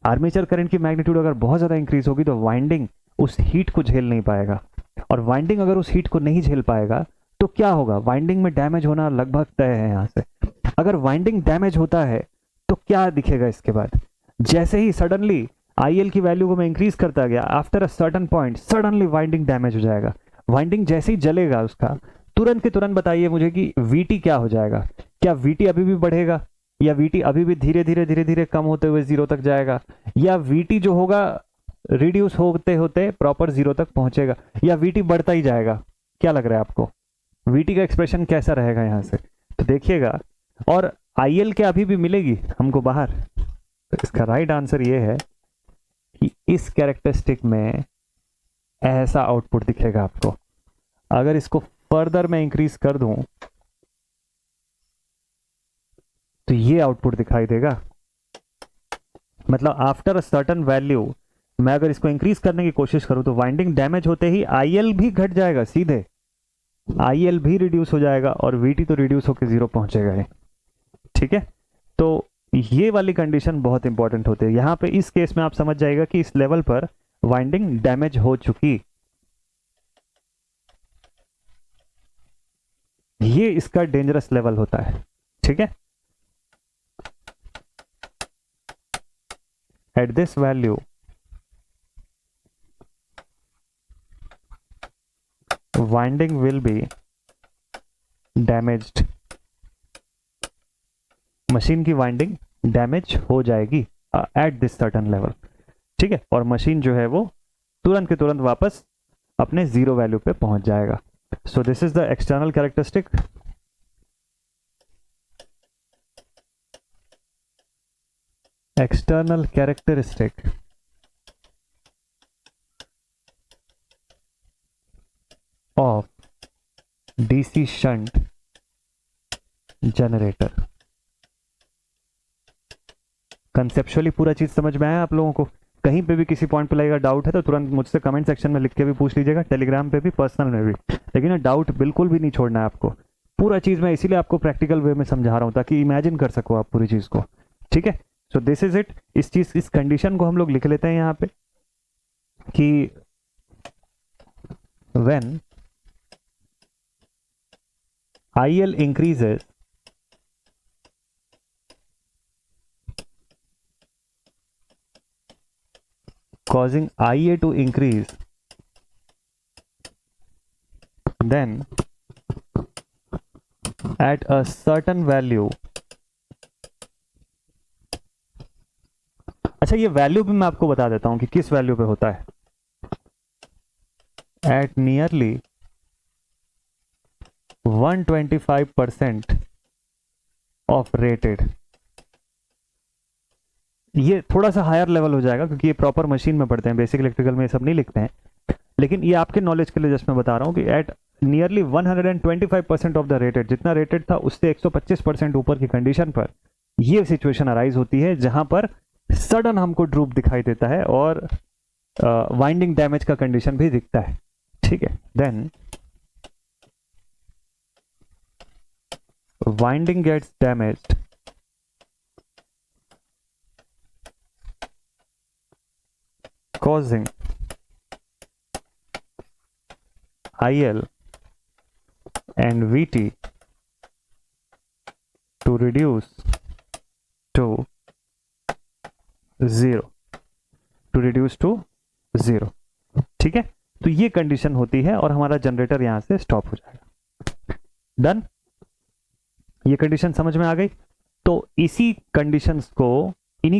आर्मेचर करंट की मैग्नीट्यूड अगर बहुत ज़्यादा इंक्रीज होगी तो वाइंडिंग उस हीट को झेल नहीं पाएगा, और वाइंडिंग अगर उस हीट को नहीं झेल पाएगा तो क्या होगा, वाइंडिंग में डैमेज होना लगभग तय है यहाँ से। अगर वाइंडिंग डैमेज होता है तो क्या दिखेगा इसके बाद, जैसे ही सडनली IL की वैल्यू को मैं इंक्रीज करता गया, after a certain point suddenly winding damage हो जाएगा। वाइंडिंग जैसे ही जलेगा उसका तुरंत के तुरंत बताइए मुझे कि VT क्या हो जाएगा। क्या VT अभी भी बढ़ेगा, या VT अभी भी धीरे धीरे कम होते हुए जीरो तक जाएगा, या VT जो होगा रिड्यूस होते होते प्रॉपर जीरो तक पहुंचेगा, या VT बढ़ता ही जाएगा। क्या लग रहा है आपको, VT का एक्सप्रेशन कैसा रहेगा यहां से, तो देखिएगा। और IL क्या अभी भी मिलेगी हमको बाहर, तो इसका राइट आंसर ये है कि इस कैरेक्टरिस्टिक में ऐसा आउटपुट दिखेगा आपको। अगर इसको फर्दर मैं इंक्रीज कर दूं तो ये आउटपुट दिखाई देगा। मतलब आफ्टर अ सर्टन वैल्यू मैं अगर इसको इंक्रीज करने की कोशिश करूं तो वाइंडिंग डैमेज होते ही IL भी घट जाएगा, सीधे IL भी रिड्यूस हो जाएगा और VT तो रिड्यूस होकर जीरो पहुंचेगा ही। ठीक है, तो ये वाली कंडीशन बहुत इंपॉर्टेंट होती है यहां पे। इस केस में आप समझ जाएगा कि इस लेवल पर वाइंडिंग डैमेज हो चुकी, ये इसका डेंजरस लेवल होता है। ठीक है, at this value winding will be damaged, machine की वाइंडिंग डैमेज हो जाएगी एट दिस सर्टन लेवल। ठीक है, और मशीन जो है वो तुरंत के तुरंत वापस अपने जीरो वैल्यू पे पहुंच जाएगा। सो this is the external characteristic. External characteristic of DC shunt generator. Conceptually पूरा चीज समझ में आया आप लोगों को? कहीं पे भी किसी पॉइंट पे लगेगा डाउट है तो तुरंत मुझसे कमेंट सेक्शन में लिख के भी पूछ लीजिएगा, टेलीग्राम पे भी, पर्सनल में भी। लेकिन डाउट बिल्कुल भी नहीं छोड़ना है आपको। पूरा चीज मैं इसीलिए आपको प्रैक्टिकल वे में समझा रहा हूँ ताकि इमेजिन कर सको आप पूरी चीज को। ठीक है, सो दिस इज इट। इस कंडीशन को हम लोग लिख लेते हैं यहाँ पे कि when IL increases causing IA to increase, then at a certain value, अच्छा ये वैल्यू भी मैं आपको बता देता हूं कि किस वैल्यू पे होता है। एट नियरली 125% ऑफ रेटेड, ये थोड़ा सा हायर लेवल हो जाएगा क्योंकि ये प्रॉपर मशीन में पढ़ते हैं, बेसिक इलेक्ट्रिकल में ये सब नहीं लिखते हैं, लेकिन ये आपके नॉलेज के लिए जस्ट मैं बता रहा हूँ कि at nearly 125% of the rated, जितना रेटेड था उससे 125% ऊपर की कंडीशन पर ये सिचुएशन अराइज होती है जहां पर सडन हमको ड्रूप दिखाई देता है और वाइंडिंग डैमेज का कंडीशन भी दिखता है। ठीक है, then winding gets damaged causing IL and VT to reduce to zero, ठीक है, तो ये कंडीशन होती है और हमारा जनरेटर यहां से स्टॉप हो जाएगा। डन, ये कंडीशन समझ में आ गई। तो इन्हीं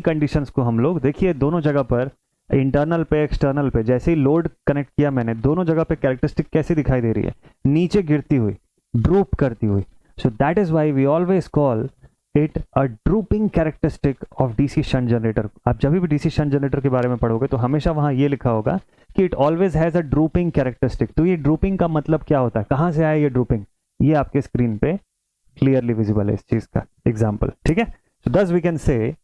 कंडीशंस को हम लोग देखिए दोनों जगह पर, इंटरनल पे एक्सटर्नल पे, जैसे ही लोड कनेक्ट किया मैंने, दोनों जगह पे कैरेक्टरिस्टिक कैसी दिखाई दे रही है, नीचे गिरती हुई, ड्रूप करती हुई। So that is why we always call it a drooping characteristic of DC shunt generator. आप जब भी DC शंट जनरेटर के बारे में पढ़ोगे तो हमेशा वहां ये लिखा होगा कि it always has a drooping characteristic. तो ये ड्रूपिंग का मतलब क्या होता है, कहां से आया ये ड्रूपिंग, ये आपके स्क्रीन पे क्लियरली विजिबल है इस चीज का एग्जाम्पल। ठीक है, so thus we can say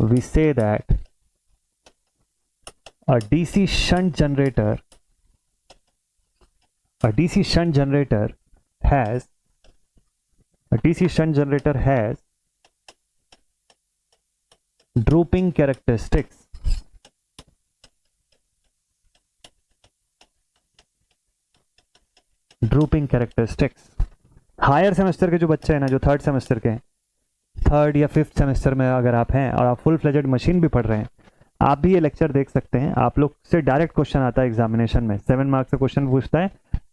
we say that a DC shunt generator a DC shunt generator has drooping characteristics. Higher semester के जो बच्चे हैं ना, जो थर्ड सेमेस्टर के हैं, थर्ड या फिफ्थ सेमेस्टर में अगर आप हैं और आप फुल फ्लेजेड मशीन भी पढ़ रहे हैं, आप भी ये लेक्चर देख सकते हैं। आप लोग से डायरेक्ट क्वेश्चन आता है एग्जामिनेशन में, 7 मार्क्स का क्वेश्चन पूछता है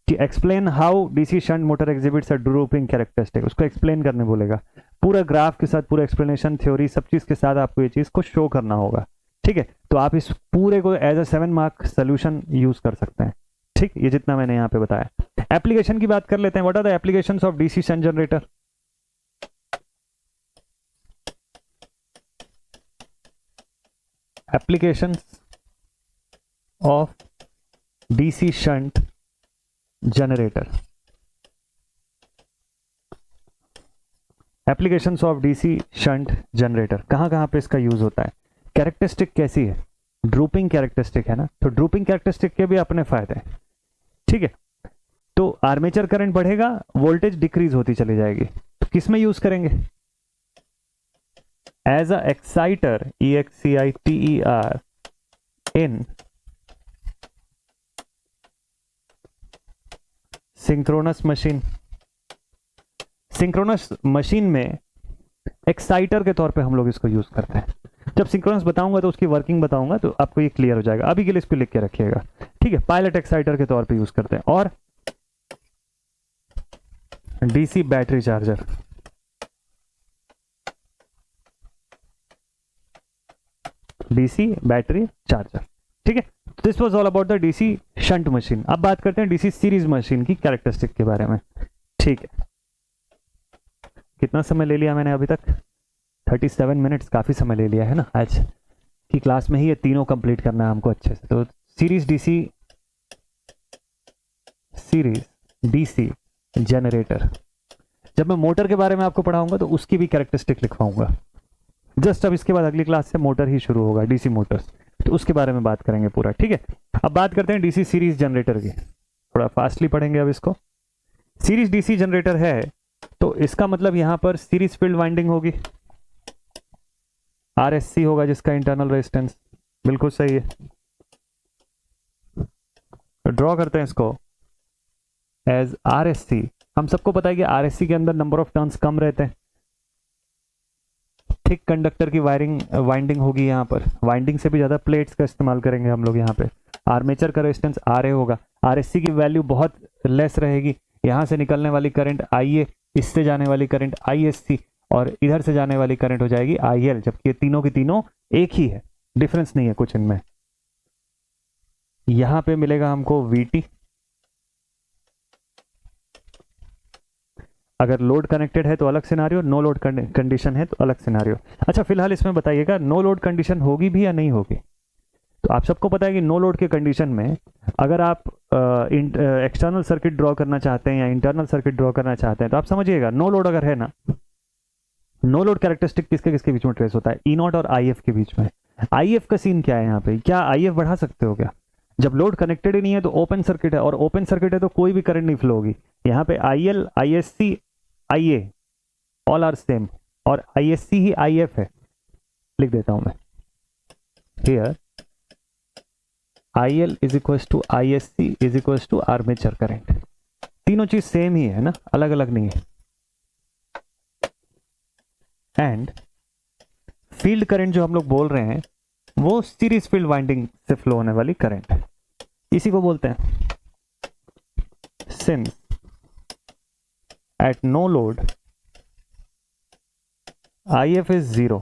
कि explain how DC shunt motor exhibits a drooping characteristic. उसको एक्सप्लेन करने बोलेगा, पूरा ग्राफ के साथ, पूरा एक्सप्लेनेशन, थ्योरी, सब चीज के साथ आपको ये चीज को शो करना होगा। ठीक है, तो आप इस पूरे को as a 7 mark solution use कर सकते हैं। ठीक, ये जितना मैंने यहाँ पे बताया। एप्लीकेशन की बात कर लेते हैं। What are the applications of DC shunt generator? applications of DC shunt generator. Applications of DC shunt generator, कहाँ कहाँ पे इसका यूज होता है? कैरेक्टरिस्टिक कैसी है? ड्रूपिंग कैरेक्टरिस्टिक है ना, तो ड्रूपिंग कैरेक्टरिस्टिक के भी अपने फायदे हैं। ठीक है, तो आर्मेचर करंट बढ़ेगा, वोल्टेज डिक्रीज होती चली जाएगी। तो किस में यूज करेंगे? As a exciter, EXCITER, in synchronous machine. Synchronous machine में एक्साइटर के तौर पे हम लोग इसको यूज करते हैं। जब सिंक्रोनस बताऊंगा तो उसकी वर्किंग बताऊंगा, तो आपको ये क्लियर हो जाएगा। अभी के लिए इस पे लिख के रखिएगा। ठीक है, पायलट एक्साइटर के तौर पे यूज करते हैं। और DC battery charger, DC battery charger. ठीक है, this was all about the DC shunt machine. अब बात करते हैं डीसी सीरीज मशीन की कैरेक्टरिस्टिक के बारे में। ठीक है, कितना समय ले लिया मैंने अभी तक? 37 मिनट्स, काफी समय ले लिया है ना। आज की क्लास में ही ये तीनों कंप्लीट करना है हमको अच्छे से। तो सीरीज डीसी जनरेटर, जब मैं मोटर के बारे में आपको पढ़ाऊंगा तो उसकी भी कैरेक्टरिस्टिक लिखवाऊंगा। जस्ट अब इसके बाद अगली क्लास से मोटर ही शुरू होगा, डीसी मोटर्स, तो उसके बारे में बात करेंगे पूरा। ठीक है, अब बात करते हैं डीसी सीरीज जनरेटर की। थोड़ा फास्टली पढ़ेंगे अब इसको। सीरीज डीसी जनरेटर है तो इसका मतलब यहां पर सीरीज फील्ड वाइंडिंग होगी, RSC होगा जिसका इंटरनल रेजिस्टेंस। बिल्कुल सही है, तो ड्रॉ करते हैं इसको एज RSC। हम सबको पता है कि RSC के अंदर नंबर ऑफ टर्न्स कम रहते हैं। थिक कंडक्टर की वाइंडिंग होगी यहाँ पर, वाइंडिंग से भी ज्यादा प्लेट्स का इस्तेमाल करेंगे हम लोग यहाँ पे। आर्मेचर का रेजिस्टेंस RA होगा, RSC की वैल्यू बहुत लेस रहेगी। यहाँ से निकलने वाली करंट IA, इससे जाने वाली करंट ISC, और इधर से जाने वाली करंट हो जाएगी IL, जबकि ये तीनों की तीनों एक ही है, डिफरेंस नहीं है कुछ इनमें। यहां पे मिलेगा हमको VT। अगर लोड कनेक्टेड है तो अलग सिनारियो, नो लोड कंडीशन है तो अलग सिनारियो। अच्छा, फिलहाल इसमें बताइएगा नो लोड कंडीशन होगी भी या नहीं होगी? तो आप सबको पता है कि नो लोड के कंडीशन में अगर आप एक्सटर्नल सर्किट ड्रॉ करना चाहते हैं या इंटरनल सर्किट ड्रॉ करना चाहते हैं, तो आप समझिएगा नो लोड अगर है ना, नो लोड कैरेक्टरिस्टिक किसके किसके बीच में ट्रेस होता है? E0 और IF के बीच में। IF का सीन क्या है यहाँ पे? क्या IF बढ़ा सकते हो क्या? जब लोड कनेक्टेड ही नहीं है तो ओपन सर्किट है, और ओपन सर्किट है तो कोई भी करंट नहीं फ्लो होगी। यहाँ पे IL, ISC, IA all are same, और ISC ही IF है। लिख देता हूं मैं here, IL is equal to ISC is equal to armature current. तीनों चीज सेम ही है ना, अलग अलग नहीं है। एंड फील्ड करंट जो हम लोग बोल रहे हैं वो सीरीज फील्ड वाइंडिंग से फ्लो होने वाली करंट है, इसी को बोलते हैं। Since at no load IF is 0,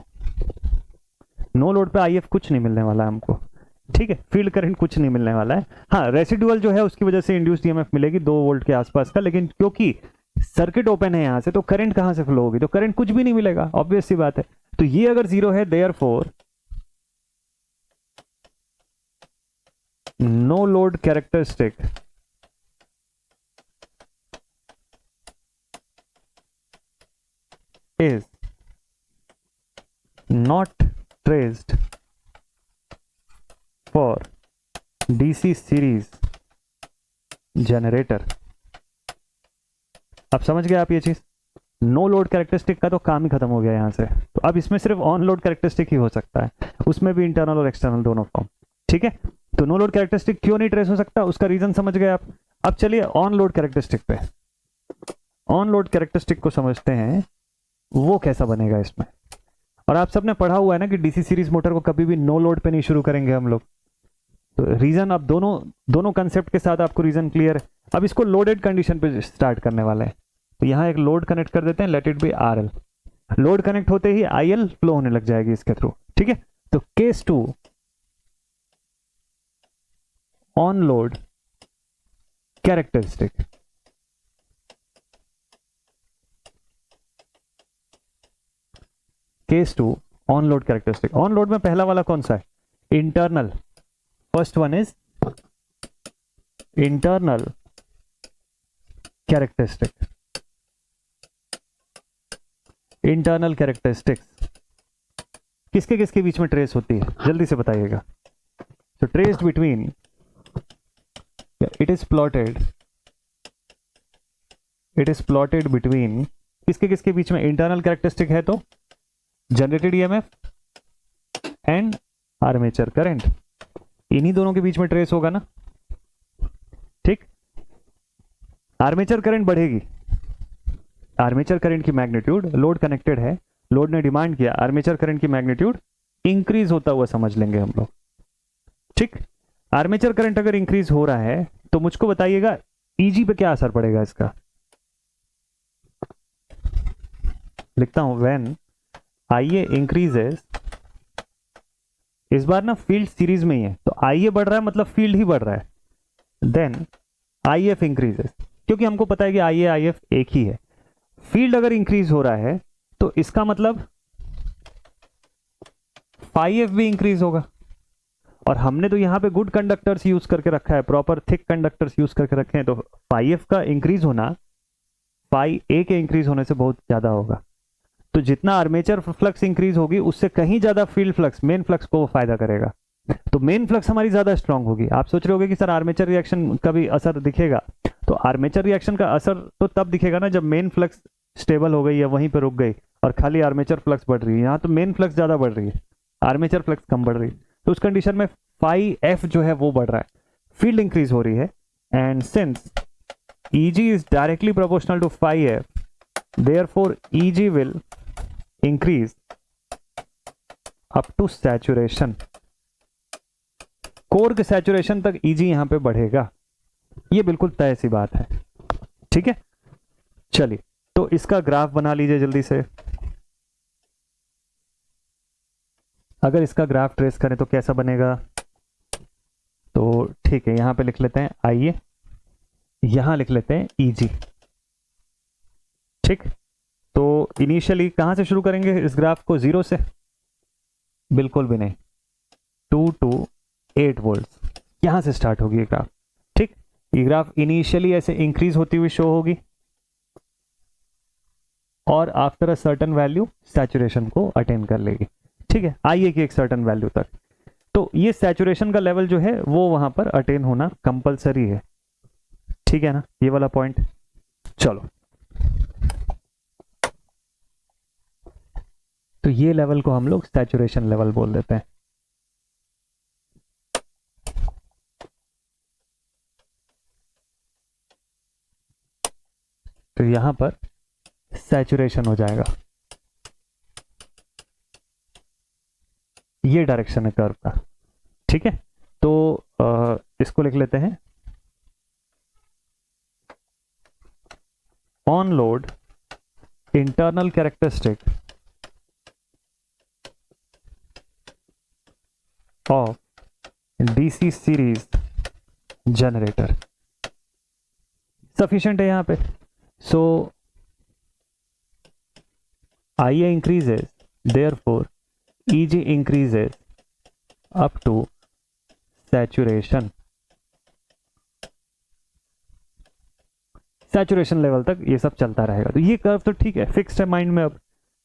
no load पे IF कुछ नहीं मिलने वाला है हमको। ठीक है, फील्ड करंट कुछ नहीं मिलने वाला है। हाँ, रेसिडुअल जो है उसकी वजह से इंड्यूस्ड EMF मिलेगी 2 वोल्ट के आसपास का, लेकिन क्योंकि सर्किट ओपन है यहां से, तो करंट कहां से फ्लो होगी? तो करंट कुछ भी नहीं मिलेगा, ऑब्वियस सी बात है। तो ये अगर 0 है, therefore no load characteristic is not traced for DC series generator. अब समझ गए आप ये चीज? नो लोड कैरेक्टरिस्टिक का तो काम ही खत्म हो गया यहाँ से। तो अब इसमें सिर्फ ऑन लोड कैरेक्टरिस्टिक ही हो सकता है, उसमें भी इंटरनल और एक्सटर्नल दोनों फॉर्म। ठीक है, तो नो लोड कैरेक्टरिस्टिक क्यों नहीं ट्रेस हो सकता, उसका रीजन समझ गए आप। अब चलिए ऑन लोड कैरेक्टरिस्टिक पे, ऑन लोड कैरेक्टरिस्टिक को समझते हैं, वो कैसा बनेगा इसमें। और आप सबने पढ़ा हुआ है ना कि डीसी सीरीज मोटर को कभी भी नो लोड पे नहीं शुरू करेंगे हम लोग। तो रीजन अब दोनों कंसेप्ट के साथ आपको रीजन क्लियर है। अब इसको लोडेड कंडीशन पे स्टार्ट करने वाले हैं। तो यहाँ एक लोड कनेक्ट कर देते हैं, let it be RL. Load connect होते ही आईएल फ्लो होने लग जाएगी इसके थ्रू। ठीक है, तो case 2 on load characteristic. Case 2 on load characteristic. On load में पहला वाला कौन सा है? Internal. First one is internal characteristic. Internal characteristics किसके किसके बीच में ट्रेस होती है, जल्दी से बताइएगा। तो traced between, it is plotted between किसके किसके बीच में इंटरनल कैरेक्टरिस्टिक है, तो generated EMF and armature current, इन्हीं दोनों के बीच में ट्रेस होगा ना। ठीक, आर्मेचर करंट बढ़ेगी, आर्मेचर करंट की मैग्नीट्यूड, लोड कनेक्टेड है, लोड ने डिमांड किया, आर्मेचर करंट की मैग्नीट्यूड इंक्रीज होता हुआ समझ लेंगे हम लोग। ठीक, आर्मेचर करंट अगर इंक्रीज हो रहा है तो मुझको बताइएगा ईजी पे क्या असर पड़ेगा इसका। लिखता हूं, व्हेन आईए इंक्रीजेस, इस बार ना फील्ड सीरीज में ही है, तो आईए बढ़ रहा है मतलब फील्ड ही बढ़ रहा है, देन आईएफ इंक्रीजेस, क्योंकि हमको पता है कि आईए आईएफ एक ही है। फील्ड अगर इंक्रीज हो रहा है तो इसका मतलब फाई एफ भी इंक्रीज होगा। और हमने तो यहां पे गुड कंडक्टर्स यूज करके रखा है, प्रॉपर थिक कंडक्टर्स यूज करके रखे हैं, तो फाई एफ का इंक्रीज होना फाई ए के इंक्रीज होने से बहुत ज्यादा होगा। तो जितना आर्मेचर फ्लक्स इंक्रीज होगी उससे कहीं ज्यादा फील्ड फ्लक्स, मेन फ्लक्स को वो फायदा करेगा। तो मेन फ्लक्स हमारी ज्यादा स्ट्रांग होगी। आप सोच रहे होगे कि सर आर्मेचर रिएक्शन का भी असर दिखेगा, तो आर्मेचर रिएक्शन का असर तो तब दिखेगा ना जब मेन फ्लक्स स्टेबल हो गई या वहीं पर रुक गई और खाली आर्मेचर फ्लक्स बढ़ रही है। यहाँ तो मेन फ्लक्स ज्यादा बढ़ रही है, आर्मेचर फ्लक्स कम बढ़ रही है, तो उस कंडीशन में फाई एफ जो है वो बढ़ रहा है, फील्ड इंक्रीज हो रही है। And since Eg is directly proportional to phi F, therefore easy will increase up to saturation. Core के सैचुरेशन तक ईजी यहां पे बढ़ेगा, ये बिल्कुल तय सी बात है। ठीक है, चलिए तो इसका ग्राफ बना लीजिए जल्दी से। अगर इसका ग्राफ ट्रेस करें तो कैसा बनेगा, तो ठीक है यहां पे लिख लेते हैं आइए, यहां लिख लेते हैं ईजी। ठीक, तो इनिशियली कहां से शुरू करेंगे इस ग्राफ को, 0 से? बिल्कुल भी नहीं, 2 to 8 वोल्ट यहां से स्टार्ट होगी ये ग्राफ। ठीक, ये ग्राफ इनिशियली ऐसे इंक्रीज होती हुई शो होगी और after a certain value saturation को अटेन कर लेगी। ठीक है, आइए कि एक सर्टेन वैल्यू तक, तो ये सैचुरेशन का लेवल जो है वो वहां पर अटेन होना कंपलसरी है। ठीक है ना, ये वाला पॉइंट। चलो, तो ये लेवल को हम लोग सैचुरेशन लेवल बोल देते हैं। तो यहां पर सैचुरेशन हो जाएगा, ये डायरेक्शन है कर्व का। ठीक है, तो इसको लिख लेते हैं on load internal characteristic of DC series generator sufficient है यहां पे। सो IA increases, therefore EG increases up to saturation। Saturation level तक ये सब चलता रहेगा। तो ये कर्व तो ठीक है, फिक्स्ड है माइंड में अब,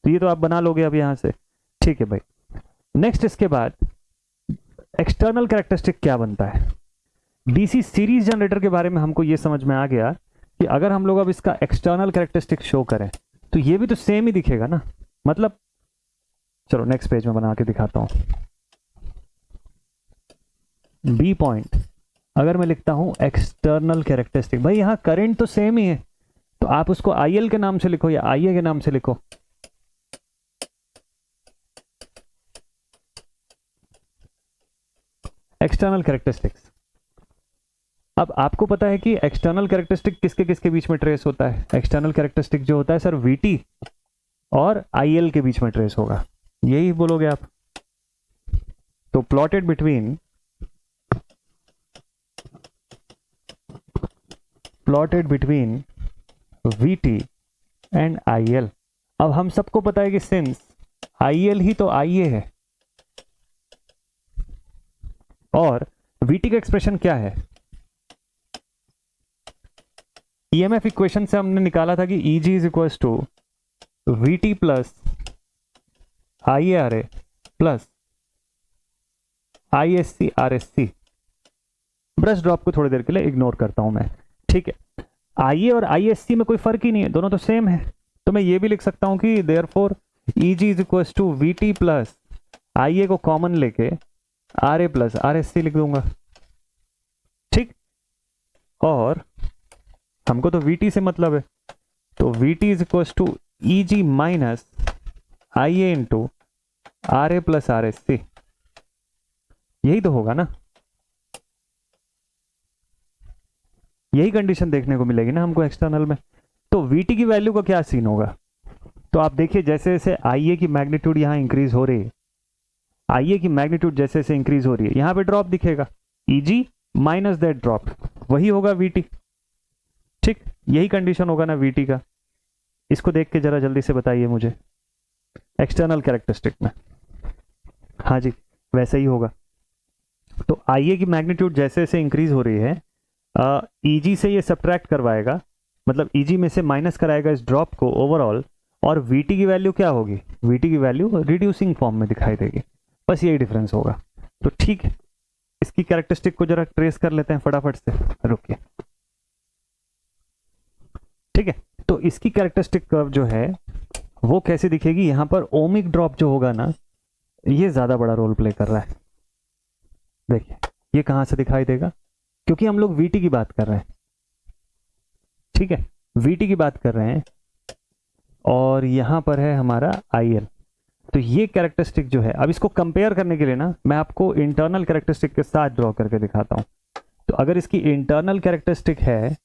तो ये तो आप बना लोगे अब यहां से। ठीक है भाई, नेक्स्ट इसके बाद एक्सटर्नल कैरेक्टरिस्टिक क्या बनता है। डीसी सीरीज जनरेटर के बारे में हमको ये समझ में आ गया कि अगर हम लोग अब इसका एक्सटर्नल कैरेक्टरिस्टिक शो करें तो ये भी तो सेम ही दिखेगा ना। मतलब चलो नेक्स्ट पेज में बना के दिखाता हूं। बी पॉइंट अगर मैं लिखता हूं एक्सटर्नल कैरेक्टरिस्टिक, भाई यहां करंट तो सेम ही है, तो आप उसको आईएल के नाम से लिखो या आईए के नाम से लिखो। External characteristics. अब आपको पता है कि एक्सटर्नल कैरेक्टरिस्टिक किसके किसके बीच में ट्रेस होता है। एक्सटर्नल कैरेक्टरिस्टिक जो होता है सर वीटी और आईएल के बीच में ट्रेस होगा, यही बोलोगे आप। तो plotted between VT and IL. अब हम सबको पता है कि सिंस आईएल ही तो आईए है और वीटी का एक्सप्रेशन क्या है, ईएमएफ इक्वेशन से हमने निकाला था कि Eg is equal to VT plus I R A plus I S C R S C. Brush drop को थोड़ी देर के लिए इग्नोर करता हूं मैं, ठीक है। आई ए और आई एस सी में कोई फर्क ही नहीं है, दोनों तो सेम है। तो मैं ये भी लिख सकता हूं कि therefore EG is equal to VT plus I A को कॉमन लेके R A plus R S C लिख दूंगा, ठीक। और हमको तो वीटी से मतलब है, तो VT is equal to easy minus I A into R A plus R S C, यही तो होगा ना। यही कंडीशन देखने को मिलेगी ना हमको एक्सटर्नल में। तो वीटी की वैल्यू का क्या सीन होगा, तो आप देखिए जैसे जैसे आई ए की मैग्नीट्यूड यहां इंक्रीज हो रही है, आई ए की मैग्नीट्यूड जैसे जैसे इंक्रीज हो रही है, यहां पे ड्रॉप दिखेगा, ईजी माइनस दैट ड्रॉप, वही होगा वीटी, ठीक। यही कंडीशन होगा ना वीटी का। इसको देख के जरा जल्दी से बताइए मुझे एक्सटर्नल कैरेक्टरिस्टिक में। हाँ जी वैसे ही होगा। तो आई ए की मैग्नीट्यूड जैसे जैसे इंक्रीज हो रही है, ईजी से ये सब्ट्रैक्ट करवाएगा, मतलब ईजी में से माइनस कराएगा इस ड्रॉप को ओवरऑल, और वीटी की वैल्यू क्या होगी, वीटी की वैल्यू रिड्यूसिंग फॉर्म में दिखाई देगी। बस यही डिफरेंस होगा। तो ठीक है, इसकी कैरेक्टरिस्टिक को जरा ट्रेस कर लेते हैं फटाफट से, रुकिए, ठीक है। तो इसकी कैरेक्टरिस्टिक कर्व जो है वो कैसे दिखेगी, यहां पर ओमिक ड्रॉप जो होगा ना, ये ज्यादा बड़ा रोल प्ले कर रहा है। देखिए ये कहां से दिखाई देगा, क्योंकि हम लोग वीटी की बात कर रहे हैं, ठीक है, वीटी की बात कर रहे हैं, और यहां पर है हमारा आईएल। तो ये कैरेक्टरिस्टिक जो है, अब इसको कंपेयर करने के लिए ना मैं आपको इंटरनल कैरेक्टरिस्टिक के साथ ड्रॉ करके दिखाता हूं। तो अगर इसकी इंटरनल कैरेक्टरिस्टिक है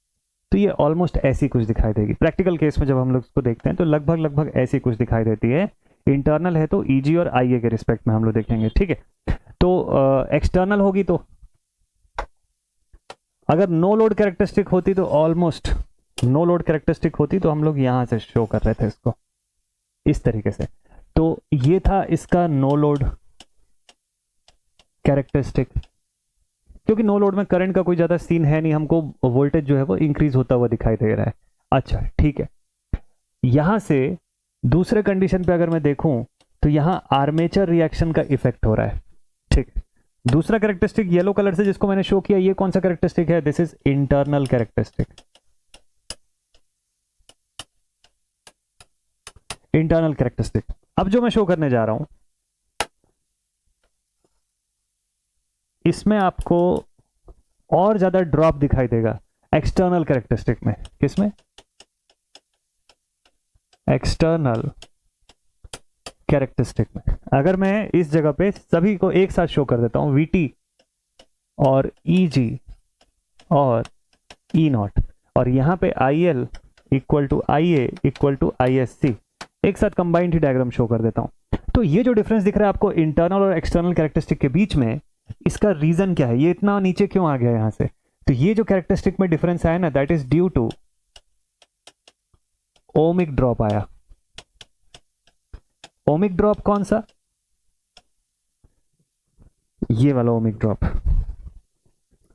तो ये ऑलमोस्ट ऐसी कुछ दिखाई देगी। प्रैक्टिकल केस में जब हम लोग इसको देखते हैं तो लगभग ऐसी कुछ दिखाई देती है। इंटरनल है तो ईजी और आईए के रिस्पेक्ट में हम लोग देखेंगे, ठीक है। तो एक्सटर्नल होगी, तो अगर नो लोड कैरेक्टरिस्टिक होती तो ऑलमोस्ट नो लोड कैरेक्टरिस्टिक होती तो हम लोग यहां से शो कर रहे थे इसको इस तरीके से। तो ये था इसका नो लोड कैरेक्टरिस्टिक, क्योंकि नो लोड में करंट का कोई ज्यादा सीन है नहीं, हमको वोल्टेज जो है वो इंक्रीज होता हुआ दिखाई दे रहा है। अच्छा ठीक है, यहां से दूसरे कंडीशन पे अगर मैं देखूं तो यहां आर्मेचर रिएक्शन का इफेक्ट हो रहा है, ठीक। दूसरा कैरेक्टरिस्टिक येलो कलर से जिसको मैंने शो किया, ये कौन सा कैरेक्टरिस्टिक है, this is internal characteristic, internal characteristic. अब जो मैं शो करने जा रहा हूं इसमें आपको और ज्यादा ड्रॉप दिखाई देगा एक्सटर्नल कैरेक्टरिस्टिक में। किसमें, एक्सटर्नल कैरेक्टरिस्टिक में। अगर मैं इस जगह पे सभी को एक साथ शो कर देता हूं, वीटी और ईजी और ई नॉट, और यहां पे आईएल इक्वल टू आईए इक्वल टू आईएससी, एक साथ कंबाइंड ही डायग्राम शो कर देता हूं। तो ये जो डिफरेंस दिख रहा है आपको इंटरनल और एक्सटर्नल कैरेक्टरिस्टिक के बीच में, इसका रीजन क्या है, ये इतना नीचे क्यों आ गया यहां से। तो ये जो कैरेक्टरिस्टिक में डिफरेंस आया ना, that is due to ohmic drop आया। ओमिक ड्रॉप कौन सा, ये वाला ohmic drop,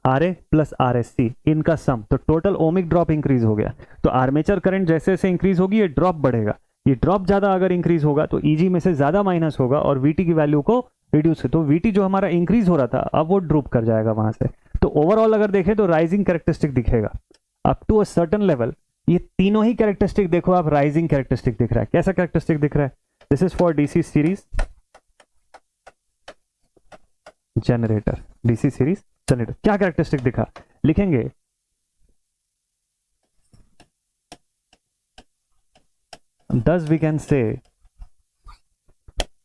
R A plus R S C, इनका सम, तो टोटल ओमिक ड्रॉप इंक्रीज हो गया। तो आर्मेचर करंट जैसे जैसे इंक्रीज होगी ये ड्रॉप बढ़ेगा, ये ड्रॉप ज्यादा अगर इंक्रीज होगा तो ईजी में से ज्यादा माइनस होगा और वीटी की वैल्यू को रिड्यूस, तो वीटी जो हमारा इंक्रीज हो रहा था अब वो ड्रॉप कर जाएगा वहां से। तो ओवरऑल अगर देखें तो राइजिंग कैरेक्टरिस्टिक दिखेगा up to a certain level. ये तीनों ही कैरेक्टरिस्टिक देखो आप, राइजिंग कैरेक्टरिस्टिक दिख रहा है। कैसा कैरेक्टरिस्टिक दिख रहा है? This is for DC series generator, DC series generator. क्या कैरेक्टरिस्टिक दिखा? लिखेंगे thus we can say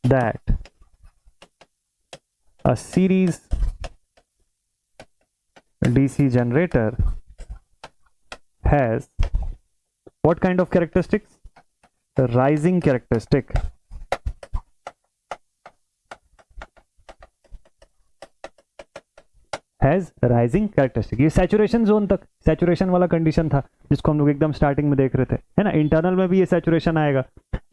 that a series DC generator has what kind of characteristics? The rising characteristic. Has rising characteristic. ये सैचुरेशन जोन तक, सैचुरेशन वाला कंडीशन था जिसको हम लोग एकदम स्टार्टिंग में देख रहे थे, है ना। इंटरनल में भी ये सैचुरेशन आएगा,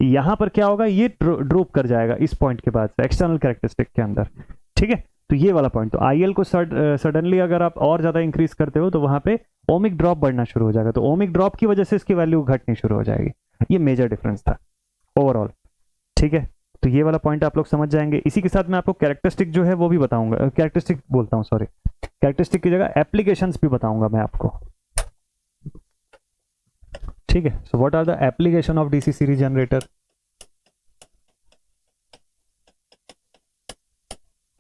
यहां पर क्या होगा, ये ड्रॉप कर जाएगा इस पॉइंट के बाद एक्सटर्नल कैरेक्टरिस्टिक के अंदर, ठीक है। तो ये वाला पॉइंट, तो आईएल को सडनली अगर आप और ज्यादा इंक्रीज करते हो तो वहां पे ओमिक ड्रॉप बढ़ना शुरू हो जाएगा, तो ओमिक ड्रॉप की वजह से इसकी वैल्यू घटनी शुरू हो जाएगी। ये मेजर डिफरेंस था ओवरऑल, ठीक है। तो ये वाला पॉइंट आप लोग समझ जाएंगे। इसी के साथ मैं आपको कैरेक्टरिस्टिक जो है वो भी बताऊंगा, कैरेक्टरिस्टिक बोलता हूँ सॉरी, कैरेक्टरिस्टिक की जगह एप्लीकेशंस भी बताऊंगा मैं आपको, ठीक है। So what are the application of DC series generator?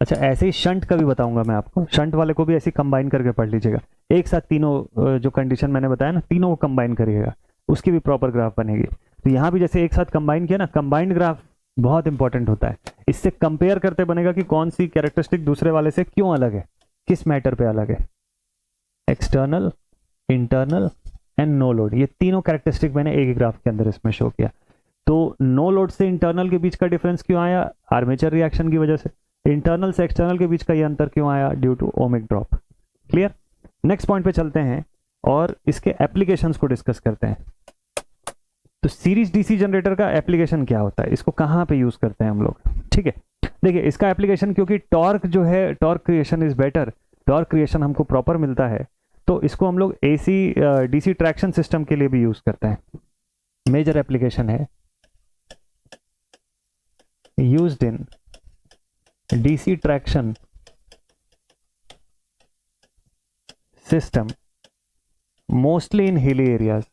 अच्छा, ऐसे ही शंट का भी बताऊंगा मैं आपको, शंट वाले को भी ऐसे कंबाइन करके पढ़ लीजिएगा। एक साथ तीनों जो कंडीशन मैंने बताया ना, तीनों को कंबाइन करिएगा, उसकी भी प्रॉपर ग्राफ बनेगी। तो यहां भी जैसे एक साथ कंबाइन किया ना, कंबाइंड ग्राफ बहुत इंपॉर्टेंट होता है। इससे कंपेयर करते बनेगा कि कौन सी कैरेक्टरिस्टिक दूसरे वाले से क्यों अलग है, किस मैटर पे अलग है। External, internal and no load, ये तीनों कैरेक्टरिस्टिक मैंने एक ही ग्राफ के अंदर इसमें शो किया। तो नो लोड से इंटरनल के बीच का डिफरेंस क्यों आया? आर्मेचर रिएक्शन की वजह से। इंटरनल से एक्सटर्नल के बीच का ये अंतर क्यों आया? Due to ohmic drop. Clear? Next point पे चलते हैं और इसके एप्लीकेशंस को डिस्कस करते हैं। तो सीरीज डीसी जनरेटर का एप्लीकेशन क्या होता है, इसको कहां पे यूज करते हैं हम लोग, ठीक है। देखिए इसका एप्लीकेशन, क्योंकि टॉर्क जो है, torque creation is better, torque creation हमको प्रॉपर मिलता है, तो इसको हम लोग एसी डीसी ट्रैक्शन सिस्टम के लिए भी यूज करते हैं। मेजर एप्लीकेशन है used in DC traction system mostly in hilly areas,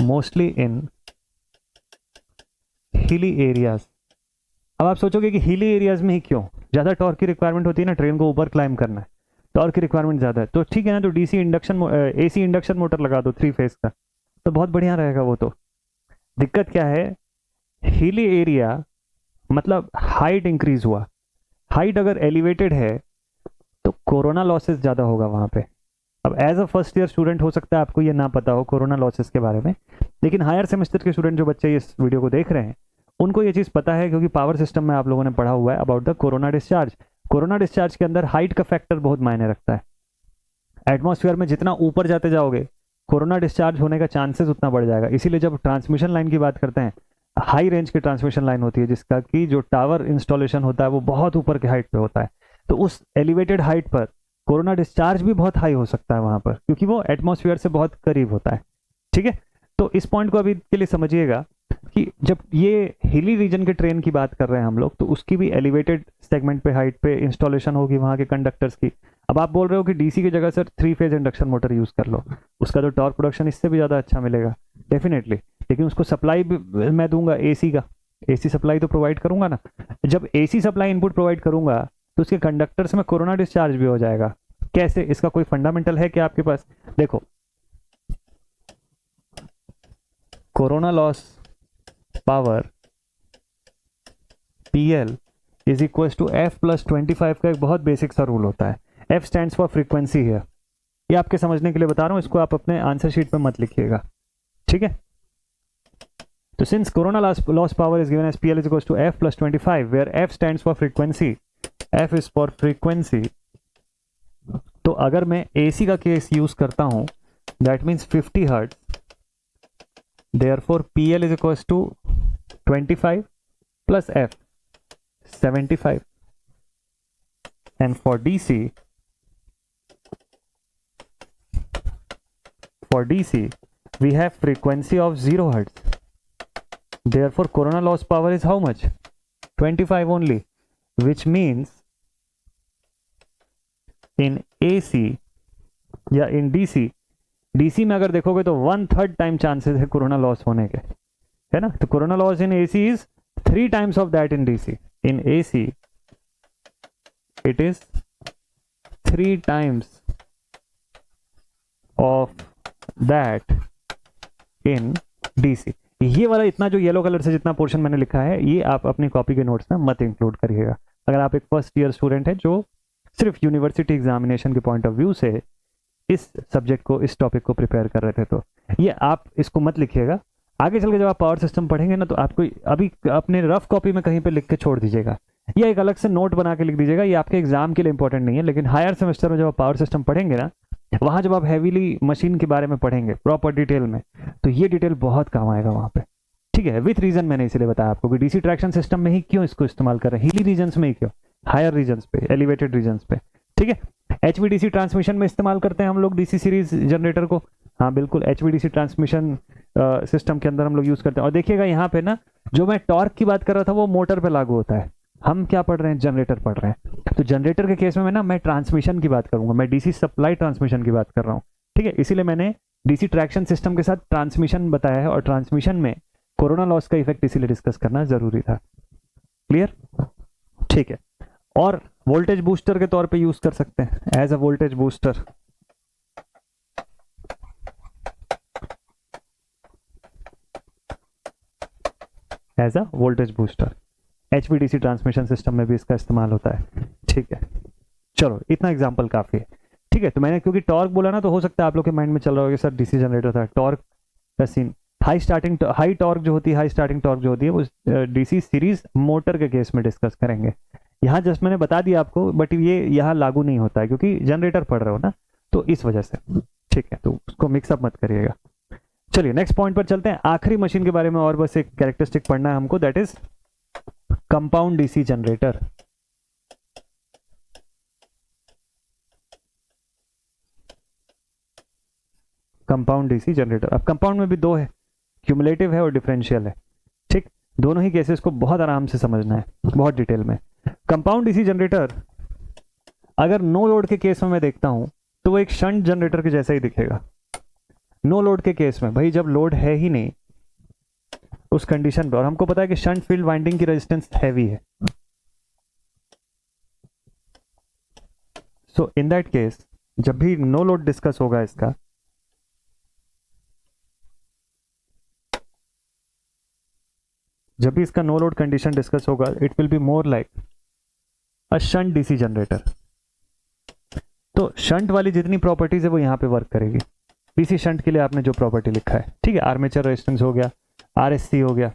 mostly in hilly areas. अब आप सोचोगे कि हिली एरियाज में ही क्यों? ज्यादा टॉर्क की रिक्वायरमेंट होती है ना, ट्रेन को ऊपर क्लाइम करना है, टॉर्क की रिक्वायरमेंट ज्यादा है, तो ठीक है ना, तो DC induction AC induction motor लगा दो 3 फेज का, तो बहुत बढ़िया रहेगा वो। तो दिक्कत क्या है, हिली एरिया मतलब हाइट इंक्रीज हुआ, हाइट अगर एलिवेटेड है तो कोरोना लॉसेस ज्यादा होगा वहां पे। अब as a first year student हो सकता है आपको ये ना पता हो कोरोना लॉसेस के बारे में, लेकिन हायर सेमेस्टर के स्टूडेंट जो बच्चे इस वीडियो को देख रहे हैं उनको ये चीज पता है, क्योंकि पावर सिस्टम में आप लोगों ने पढ़ा हुआ है about the corona discharge. Corona discharge के अंदर हाइट का फैक्टर बहुत मायने रखता है। एटमॉस्फेयर में जितना ऊपर जाते जाओगे कोरोना डिस्चार्ज होने का चांसेस उतना बढ़ जाएगा। इसीलिए जब ट्रांसमिशन लाइन की बात करते हैं, हाई रेंज की ट्रांसमिशन लाइन होती है जिसका कि जो टावर इंस्टॉलेशन होता है वो बहुत ऊपर के हाइट पे होता है, तो उस एलिवेटेड हाइट पर कोरोना डिस्चार्ज भी बहुत हाई हो सकता है वहां पर, क्योंकि वो एटमॉस्फेयर से बहुत करीब होता है, ठीक है। तो इस पॉइंट को अभी के लिए समझिएगा कि जब ये हिली रीजन के ट्रेन की बात कर रहे हैं हम लोग, तो उसकी भी एलिवेटेड सेगमेंट पे हाइट पे इंस्टॉलेशन होगी वहां के कंडक्टर्स की। अब आप बोल रहे हो कि डीसी की जगह sir 3 phase induction motor use कर लो, उसका तो टॉर्क प्रोडक्शन इससे भी ज्यादा अच्छा मिलेगा डेफिनेटली, लेकिन उसको सप्लाई मैं दूंगा एसी का, एसी सप्लाई तो प्रोवाइड करूंगा ना। जब एसी सप्लाई इनपुट प्रोवाइड करूंगा तो उसके कंडक्टर्स में कोरोना डिस्चार्ज भी हो जाएगा। कैसे? इसका कोई फंडामेंटल है क्या आपके पास? देखो, corona loss power PL is equal to F plus 25 का एक बहुत बेसिक सा रूल होता है। F स्टैंड्स फॉर फ्रीक्वेंसी है, ये आपके समझने के लिए बता रहा हूं, इसको आप अपने आंसर शीट पे मत लिखिएगा, ठीक है। तो since corona loss power is given as PL is equal to F plus 25 where F stands for frequency, F is for frequency, तो अगर मैं AC का केस यूज करता हूं that means 50 hertz, therefore PL is equal to 25 plus F 75, and for DC we have frequency of 0 hertz, therefore corona loss power is how much? 25 only, which means in AC या इन DC में अगर देखोगे तो 1/3 टाइम चांसेस है कोरोना लॉस होने के, है ना। तो corona loss in AC is 3 times of that in DC. In AC it is 3 times of that in DC. ये वाला इतना जो येलो कलर से जितना पोर्शन मैंने लिखा है ये आप अपनी कॉपी के नोट्स में मत इंक्लूड करिएगा। अगर आप एक फर्स्ट ईयर स्टूडेंट है जो सिर्फ यूनिवर्सिटी एग्जामिनेशन के पॉइंट ऑफ व्यू से इस सब्जेक्ट को, इस टॉपिक को प्रिपेयर कर रहे थे, तो ये आप इसको मत लिखिएगा। आगे चल के जब आप पावर सिस्टम पढ़ेंगे ना तो आपको अभी अपने रफ कॉपी में कहीं पे लिख के छोड़ दीजिएगा या एक अलग से नोट बना के लिख दीजिएगा। ये आपके एग्जाम के लिए इंपॉर्टेंट नहीं है, लेकिन हायर सेमेस्टर में जब आप पावर सिस्टम पढ़ेंगे ना, वहां जब आप हैवीली मशीन के बारे में पढ़ेंगे प्रॉपर डिटेल में, तो ये डिटेल बहुत काम आएगा वहां पे। ठीक है, विथ रीजन मैंने इसलिए बताया आपको कि डीसी ट्रैक्शन सिस्टम में ही क्यों इसको इस्तेमाल कर रहे हैं, हिली रीजन्स में ही क्यों, हायर रीजन्स पे, एलिवेटेड रीजन्स पे। ठीक है, एचवीडीसी ट्रांसमिशन में इस्तेमाल करते हैं हम लोग डीसी सीरीज जनरेटर को। हाँ बिल्कुल, एचवीडीसी ट्रांसमिशन सिस्टम के अंदर हम लोग यूज करते हैं। और देखिएगा यहाँ पे ना, जो मैं टॉर्क की बात कर रहा था वो मोटर पे लागू होता है, हम क्या पढ़ रहे हैं, जनरेटर पढ़ रहे हैं। तो जनरेटर के केस में ना मैं ट्रांसमिशन की बात करूंगा, मैं डीसी सप्लाई ट्रांसमिशन की बात कर रहा हूँ। ठीक है, इसीलिए मैंने डीसी ट्रैक्शन सिस्टम के साथ ट्रांसमिशन बताया है, और ट्रांसमिशन में कोरोना लॉस का इफेक्ट इसीलिए डिस्कस करना जरूरी था। क्लियर? ठीक है, और वोल्टेज बूस्टर के तौर पे यूज कर सकते हैं as a voltage booster. As a voltage booster HVDC transmission system में भी इसका इस्तेमाल होता है। ठीक है, चलो इतना एग्जांपल काफी है। ठीक है, तो मैंने क्योंकि टॉर्क बोला ना, तो हो सकता है आप लोग के माइंड में चल रहा होगा सर डीसी जनरेटर था, टॉर्क का सीन, हाई टॉर्क जो होती है, हाई स्टार्टिंग टॉर्क जो होती है, वो डीसी सीरीज मोटर के केस में डिस्कस करेंगे। यहाँ जस्ट मैंने बता दिया आपको, बट ये यहाँ लागू नहीं होता है क्योंकि जनरेटर पढ़ रहे हो ना, तो इस वजह से। ठीक है, तो उसको मिक्सअप मत करिएगा। चलिए नेक्स्ट पॉइंट पर चलते हैं। आखिरी मशीन के बारे में और बस एक कैरेक्टरिस्टिक पढ़ना है हमको, that is compound DC generator. Compound DC generator, अब कंपाउंड में भी दो है, क्यूमुलेटिव है और डिफरेंशियल है। ठीक, दोनों ही केसेस को बहुत आराम से समझना है, बहुत डिटेल में। कंपाउंड डीसी जनरेटर अगर नो लोड के केस में मैं देखता हूं तो वो एक शंट जनरेटर के जैसा ही दिखेगा। नो लोड के केस में भाई, जब लोड है ही नहीं उस कंडीशन पे, और हमको पता है कि शंट फील्ड वाइंडिंग की रेजिस्टेंस हैवी है, सो इन दैट केस जब भी नो लोड डिस्कस होगा इसका, जब भी इसका नो लोड कंडीशन डिस्कस होगा, it will be more like a shunt DC generator. तो शंट वाली जितनी प्रॉपर्टीज है वो यहां पे वर्क करेगी। डीसी शंट के लिए आपने जो प्रॉपर्टी लिखा है, ठीक है, आर्मेचर रेजिस्टेंस हो गया, आरएससी हो गया,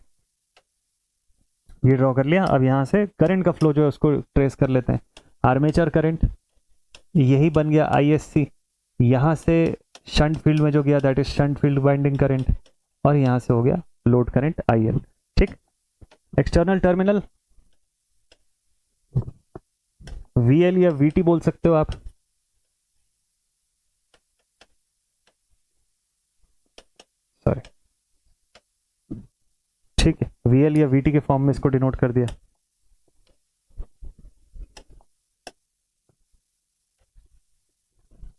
ये ड्रॉ कर लिया। अब यहां से करंट का फ्लो जो है उसको ट्रेस कर लेते हैं। आर्मेचर करंट यही बन गया आईएससी, यहां से शंट फील्ड में जो गया that is shunt field winding current, और यहां से हो गया लोड करंट आईएल। ठीक, एक्सटर्नल टर्मिनल वीएल या वीटी बोल सकते हो आप। सॉरी, ठीक है, वीएल या वीटी के फॉर्म में इसको डिनोट कर दिया।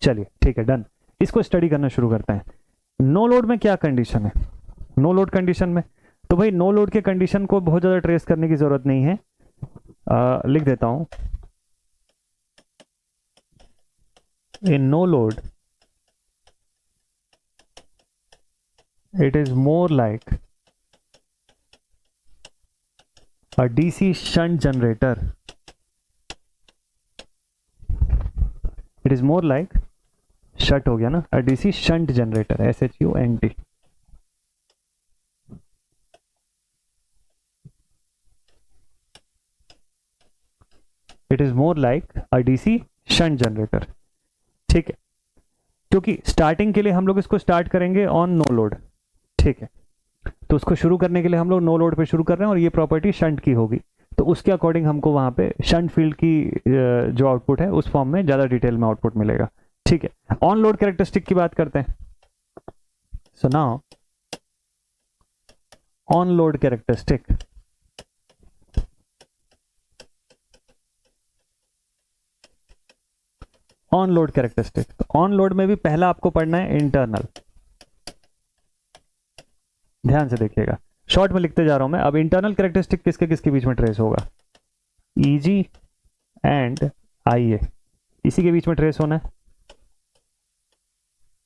चलिए ठीक है, डन। इसको स्टडी करना शुरू करते हैं। नो लोड में क्या कंडीशन है? नो लोड कंडीशन में तो भाई नो लोड के कंडीशन को बहुत ज्यादा ट्रेस करने की जरूरत नहीं है, लिख देता हूं। In no load it is more like a DC shunt generator. It is more like shut हो गया ना, a DC shunt generator, SHUNT. It is more like a DC shunt generator. ठीक है, क्योंकि स्टार्टिंग के लिए हम लोग इसको स्टार्ट करेंगे ऑन नो लोड। ठीक है, तो उसको शुरू करने के लिए हम लोग नो लोड पे शुरू कर रहे हैं, और ये प्रॉपर्टी शंट की होगी, तो उसके अकॉर्डिंग हमको वहां पे शंट फील्ड की जो आउटपुट है उस फॉर्म में ज्यादा डिटेल में आउटपुट मिलेगा। ठीक है, ऑन लोड कैरेक्टरिस्टिक की बात करते हैं। So now on load characteristic, on load characteristic. तो ऑन लोड में भी पहला आपको पढ़ना है इंटरनल। ध्यान से देखिएगा, शॉर्ट में लिखते जा रहा हूं मैं। अब इंटरनल कैरेक्टरिस्टिक किसके किसके बीच में ट्रेस होगा? ईजी एंड आईए, इसी के बीच में ट्रेस होना है,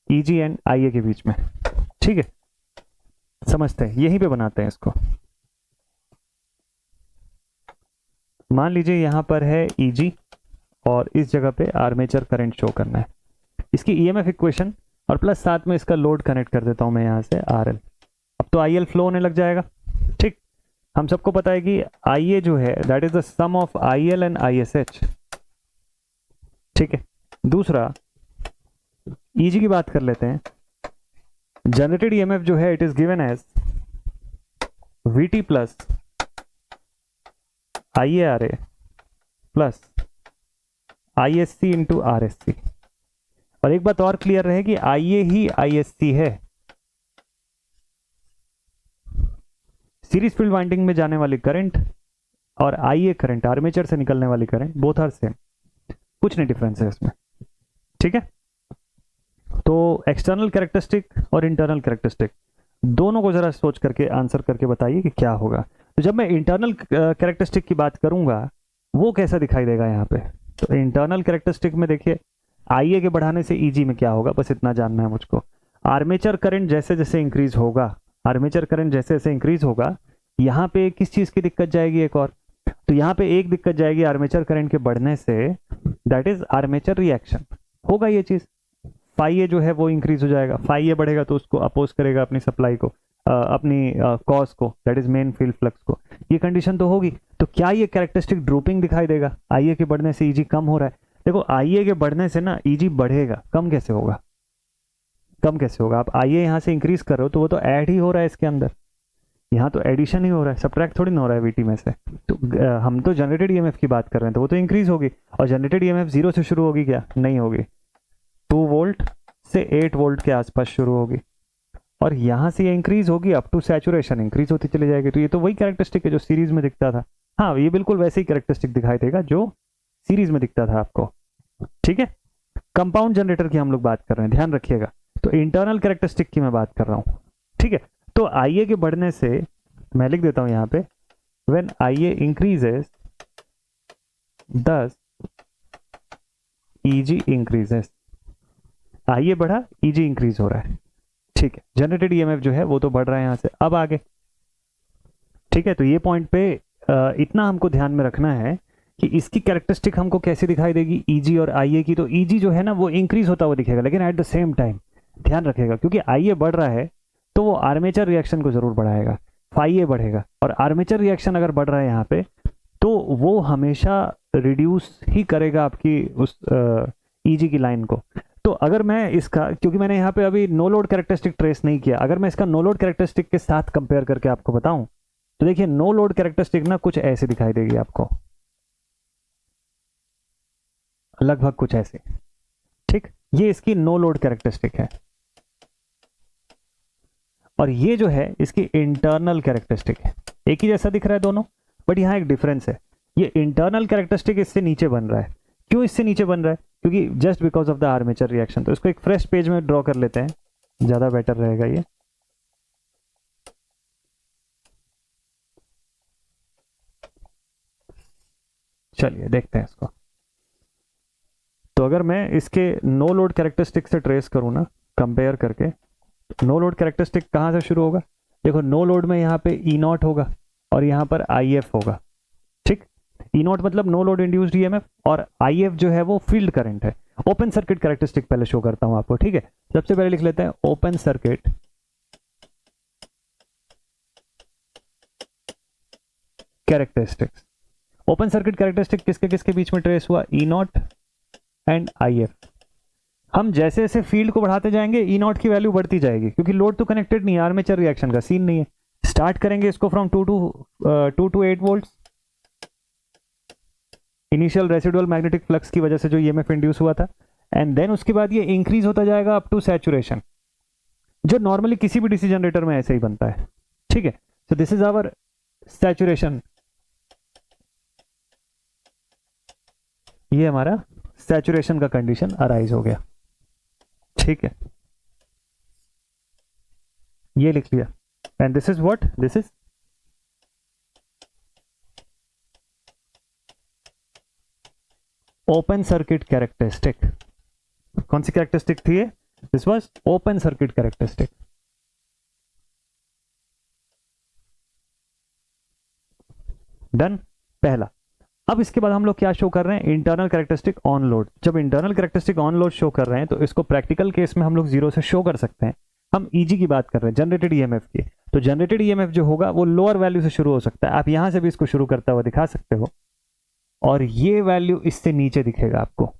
ईजी एंड आईए के बीच में। ठीक है, समझते हैं, यहीं पे बनाते हैं इसको। मान लीजिए यहां पर है ईजी और इस जगह पे आर्मेचर करंट शो करना है, इसकी ईएमएफ इक्वेशन और प्लस साथ में इसका लोड कनेक्ट कर देता हूं मैं यहां से आरएल। अब तो आईएल फ्लो होने लग जाएगा। ठीक, हम सबको पता है कि आईए जो है that is the sum of IL and ISH. ठीक है, दूसरा ईजी की बात कर लेते हैं। जनरेटेड ईएमएफ जो है it is given as VT plus IA R A plus ISC into RSC. और एक बात और क्लियर रहे कि आईए ही आईएससी है। सीरीज फील्ड वाइंडिंग में जाने वाली करंट और आईए करंट, आर्मेचर से निकलने वाली करंट, बोथ आर सेम, कुछ नहीं डिफरेंस है इसमें। ठीक है, तो एक्सटर्नल कैरेक्टरिस्टिक और इंटरनल कैरेक्टरिस्टिक दोनों को जरा सोच करके आंसर करके बताइए कि क्या होगा। तो जब मैं इंटरनल कैरेक्टरिस्टिक की बात करूंगा वो कैसा दिखाई देगा यहाँ पे? तो इंटरनल कैरेक्टरिस्टिक में देखिए आईए के बढ़ाने से ईजी में क्या होगा, बस इतना जानना है मुझको। आर्मेचर करंट जैसे जैसे इंक्रीज होगा, आर्मेचर करंट जैसे जैसे इंक्रीज होगा, यहाँ पे किस चीज की दिक्कत जाएगी एक और? तो यहाँ पे एक दिक्कत जाएगी आर्मेचर करंट के बढ़ने से, दैट इज आर्मेचर रिएक्शन। होगा ये चीज, फाई ए जो है वो इंक्रीज हो जाएगा, फाई ए बढ़ेगा तो उसको अपोज करेगा अपनी सप्लाई को, अपनी कॉज को, that is main field flux को। ये कंडीशन तो होगी। तो क्या ये कैरेक्टरिस्टिक ड्रूपिंग दिखाई देगा? आईए के बढ़ने से ईजी कम हो रहा है। देखो आईए के बढ़ने से ना ईजी बढ़ेगा, कम कैसे होगा? कम कैसे होगा? आप आईए यहाँ से इंक्रीज कर रहे हो तो वो तो ऐड ही हो रहा है इसके अंदर, यहाँ तो एडिशन ही हो रहा है, सब्ट्रैक्ट थोड़ी ना हो रहा है वीटी में से। तो हम तो जनरेटेड ईएमएफ की बात कर रहे हैं, तो वो तो इंक्रीज होगी। और जनरेटेड ईएमएफ 0 से शुरू होगी क्या? नहीं होगी, 2 वोल्ट से 8 वोल्ट के आसपास शुरू होगी और यहां से ये इंक्रीज होगी अप टू सैचुरेशन, इंक्रीज होती चली जाएगी। तो ये तो वही कैरेक्टरिस्टिक है जो सीरीज में दिखता था। हाँ, ये बिल्कुल वैसे ही कैरेक्टरिस्टिक दिखाई देगा जो सीरीज में दिखता था आपको। ठीक है, कंपाउंड जनरेटर की हम लोग बात कर रहे हैं, ध्यान रखिएगा। तो इंटरनल कैरेक्टरिस्टिक की मैं बात कर रहा हूं। ठीक है, तो आईए के बढ़ने से मैं लिख देता हूं यहां पे, व्हेन आईए इंक्रीजेस दस ईजी इंक्रीजेस। आईए बढ़ा, ईजी इंक्रीज हो रहा है। ठीक है, जनरेटेड ईएमएफ जो है वो तो बढ़ रहा है यहां से। अब आगे, ठीक है, तो ये पॉइंट पे इतना हमको ध्यान में रखना है कि इसकी कैरेक्टरिस्टिक हमको कैसी दिखाई देगी, ईजी और आईए की। तो ईजी जो है ना वो इंक्रीज होता हुआ दिखेगा, लेकिन एट द सेम टाइम ध्यान रखेगा क्योंकि आईए बढ़ रहा है तो वो आर्मेचर रिएक्शन को जरूर बढ़ाएगा, फाईए बढ़ेगा। और आर्मेचर रिएक्शन अगर बढ़ रहा है यहाँ पे तो वो हमेशा रिड्यूस ही करेगा आपकी उस ईजी की लाइन को। तो अगर मैं इसका, क्योंकि मैंने यहाँ पे अभी नो लोड कैरेक्टरिस्टिक ट्रेस नहीं किया, अगर मैं इसका नो लोड कैरेक्टरिस्टिक के साथ कंपेयर करके आपको बताऊं तो देखिए नो लोड कैरेक्टरिस्टिक ना कुछ ऐसे दिखाई देगी आपको, लगभग कुछ ऐसे। ठीक, ये इसकी नो लोड कैरेक्टरिस्टिक है और ये जो है इसकी इंटरनल कैरेक्टरिस्टिक है। एक ही जैसा दिख रहा है दोनों, बट यहाँ एक डिफरेंस है, ये इंटरनल कैरेक्टरिस्टिक इससे नीचे बन रहा है। क्यों इससे नीचे बन रहा है? क्योंकि just because of the armature reaction. तो इसको एक फ्रेश पेज में ड्रॉ कर लेते हैं, ज्यादा बेटर रहेगा ये। चलिए देखते हैं इसको। तो अगर मैं इसके नो लोड कैरेक्टरिस्टिक से ट्रेस करूं ना, कंपेयर करके, नो लोड कैरेक्टरिस्टिक कहां से शुरू होगा? देखो नो लोड में यहाँ पे ई नॉट होगा और यहाँ पर आई एफ होगा। ठीक, ई नॉट मतलब नो लोड इंड्यूस्ड ईएमएफ और आई एफ जो है वो फील्ड करंट है। ओपन सर्किट कैरेक्टरिस्टिक पहले शो करता हूं आपको। ठीक है, सबसे पहले लिख लेते हैं open circuit characteristics. Open circuit characteristic किसके किसके बीच में ट्रेस हुआ? ई नॉट एंड आई एफ। हम जैसे जैसे फील्ड को बढ़ाते जाएंगे ई नॉट की वैल्यू बढ़ती जाएगी क्योंकि लोड तो कनेक्टेड नहीं है, आर्मेचर रिएक्शन का सीन नहीं है। स्टार्ट करेंगे इसको from 2 to 8 volt, initial residual magnetic flux की वजह से जो ईएमएफ इंड्यूस हुआ था, एंड देन उसके बाद ये इंक्रीज होता जाएगा अप टू सैचुरेशन, जो नॉर्मली किसी भी डीसी जनरेटर में ऐसे ही बनता है। ठीक है, so this is our saturation, ये हमारा सैचुरेशन का कंडीशन अराइज हो गया। ठीक है, ये लिख लिया। And this is what, this is open circuit characteristic. कौन सी कैरेक्टरिस्टिक थी ये? This was open circuit characteristic. Done, पहला। अब इसके बाद हम लोग क्या शो कर रहे हैं? Internal characteristic on load. जब internal characteristic on load show कर रहे हैं तो इसको प्रैक्टिकल केस में हम लोग जीरो से शो कर सकते हैं। हम ईजी की बात कर रहे हैं, जनरेटेड ईएमएफ की। तो जनरेटेड ईएमएफ जो होगा वो लोअर वैल्यू से शुरू हो सकता है। आप यहां से भी इसको शुरू करता हुआ दिखा सकते हो, और ये वैल्यू इससे नीचे दिखेगा आपको,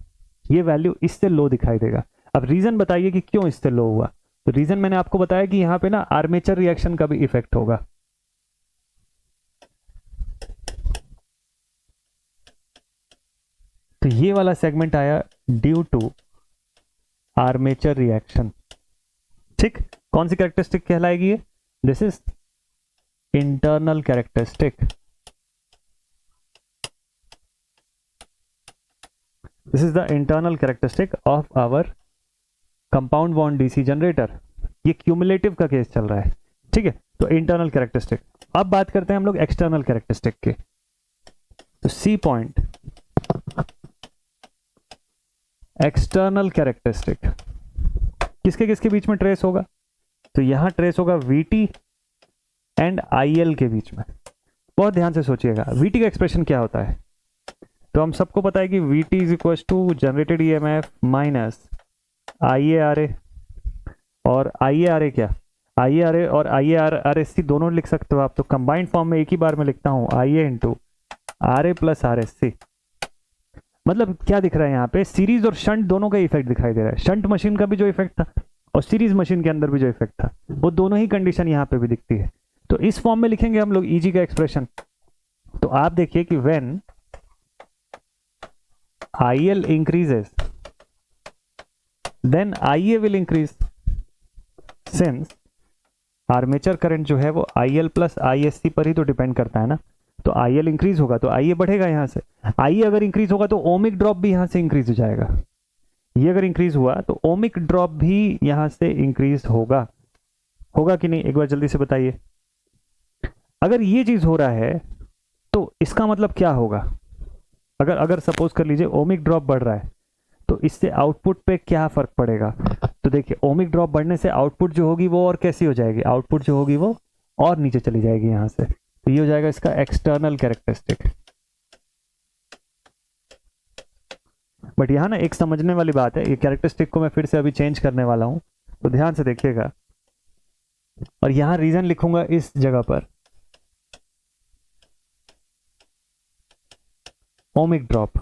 ये वैल्यू इससे लो दिखाई देगा। अब रीजन बताइए कि क्यों इससे लो हुआ? तो रीजन मैंने आपको बताया कि यहां पे ना आर्मेचर रिएक्शन का भी इफेक्ट होगा। तो ये वाला सेगमेंट आया ड्यू टू आर्मेचर रिएक्शन। ठीक, कौन सी कैरेक्टरिस्टिक कहलाएगी ये? This is internal characteristic. This is the internal characteristic of our compound wound DC generator. ये क्यूमुलेटिव का केस चल रहा है। ठीक है, तो इंटरनल कैरेक्टरिस्टिक। अब बात करते हैं हम लोग एक्सटर्नल कैरेक्टरिस्टिक के। तो सी पॉइंट एक्सटर्नल कैरेक्टरिस्टिक किसके किसके बीच में ट्रेस होगा? तो यहां ट्रेस होगा वीटी एंड आईएल के बीच में। बहुत ध्यान से सोचिएगा, वीटी का एक्सप्रेशन क्या होता है? तो हम सबको पता है कि VT is equal to generated EMF minus IARA. और आईएआरए क्या? आईएआरए और आईएआरएससी दोनों लिख सकते हो आप, तो कंबाइंड फॉर्म में एक ही बार में लिखता हूं, आईए इंटू आरए प्लस आरएससी। मतलब क्या दिख रहा है यहाँ पे? सीरीज और शंट दोनों का इफेक्ट दिखाई दे रहा है। शंट मशीन का भी जो इफेक्ट था और सीरीज मशीन के अंदर भी जो इफेक्ट था, वो दोनों ही कंडीशन यहाँ पे भी दिखती है। तो इस फॉर्म में लिखेंगे हम लोग ईजी का एक्सप्रेशन। तो आप देखिए कि when IL increases then IA will increase, since armature current जो है वो IL प्लस ISC पर ही तो डिपेंड करता है ना। तो IL इंक्रीज होगा तो IA बढ़ेगा यहाँ से। IA अगर इंक्रीज होगा तो ओमिक ड्रॉप भी यहाँ से इंक्रीज हो जाएगा। ये अगर इंक्रीज हुआ तो ओमिक ड्रॉप भी यहाँ से इंक्रीज होगा। होगा कि नहीं? एक बार जल्दी से बताइए। अगर ये चीज हो रहा है तो इसका मतलब क्या होगा? अगर सपोज कर लीजिए ओमिक ड्रॉप बढ़ रहा है तो इससे आउटपुट पे क्या फर्क पड़ेगा? तो देखिए, ओमिक ड्रॉप बढ़ने से आउटपुट जो होगी वो और कैसी हो जाएगी? आउटपुट जो होगी वो और नीचे चली जाएगी यहां से। तो ये हो जाएगा इसका एक्सटर्नल कैरेक्टरिस्टिक। बट यहां ना एक समझने वाली बात है, ये कैरेक्टरिस्टिक को मैं फिर से अभी चेंज करने वाला हूं, तो ध्यान से देखिएगा। और यहां रीजन लिखूंगा इस जगह पर, ओमिक ड्रॉप।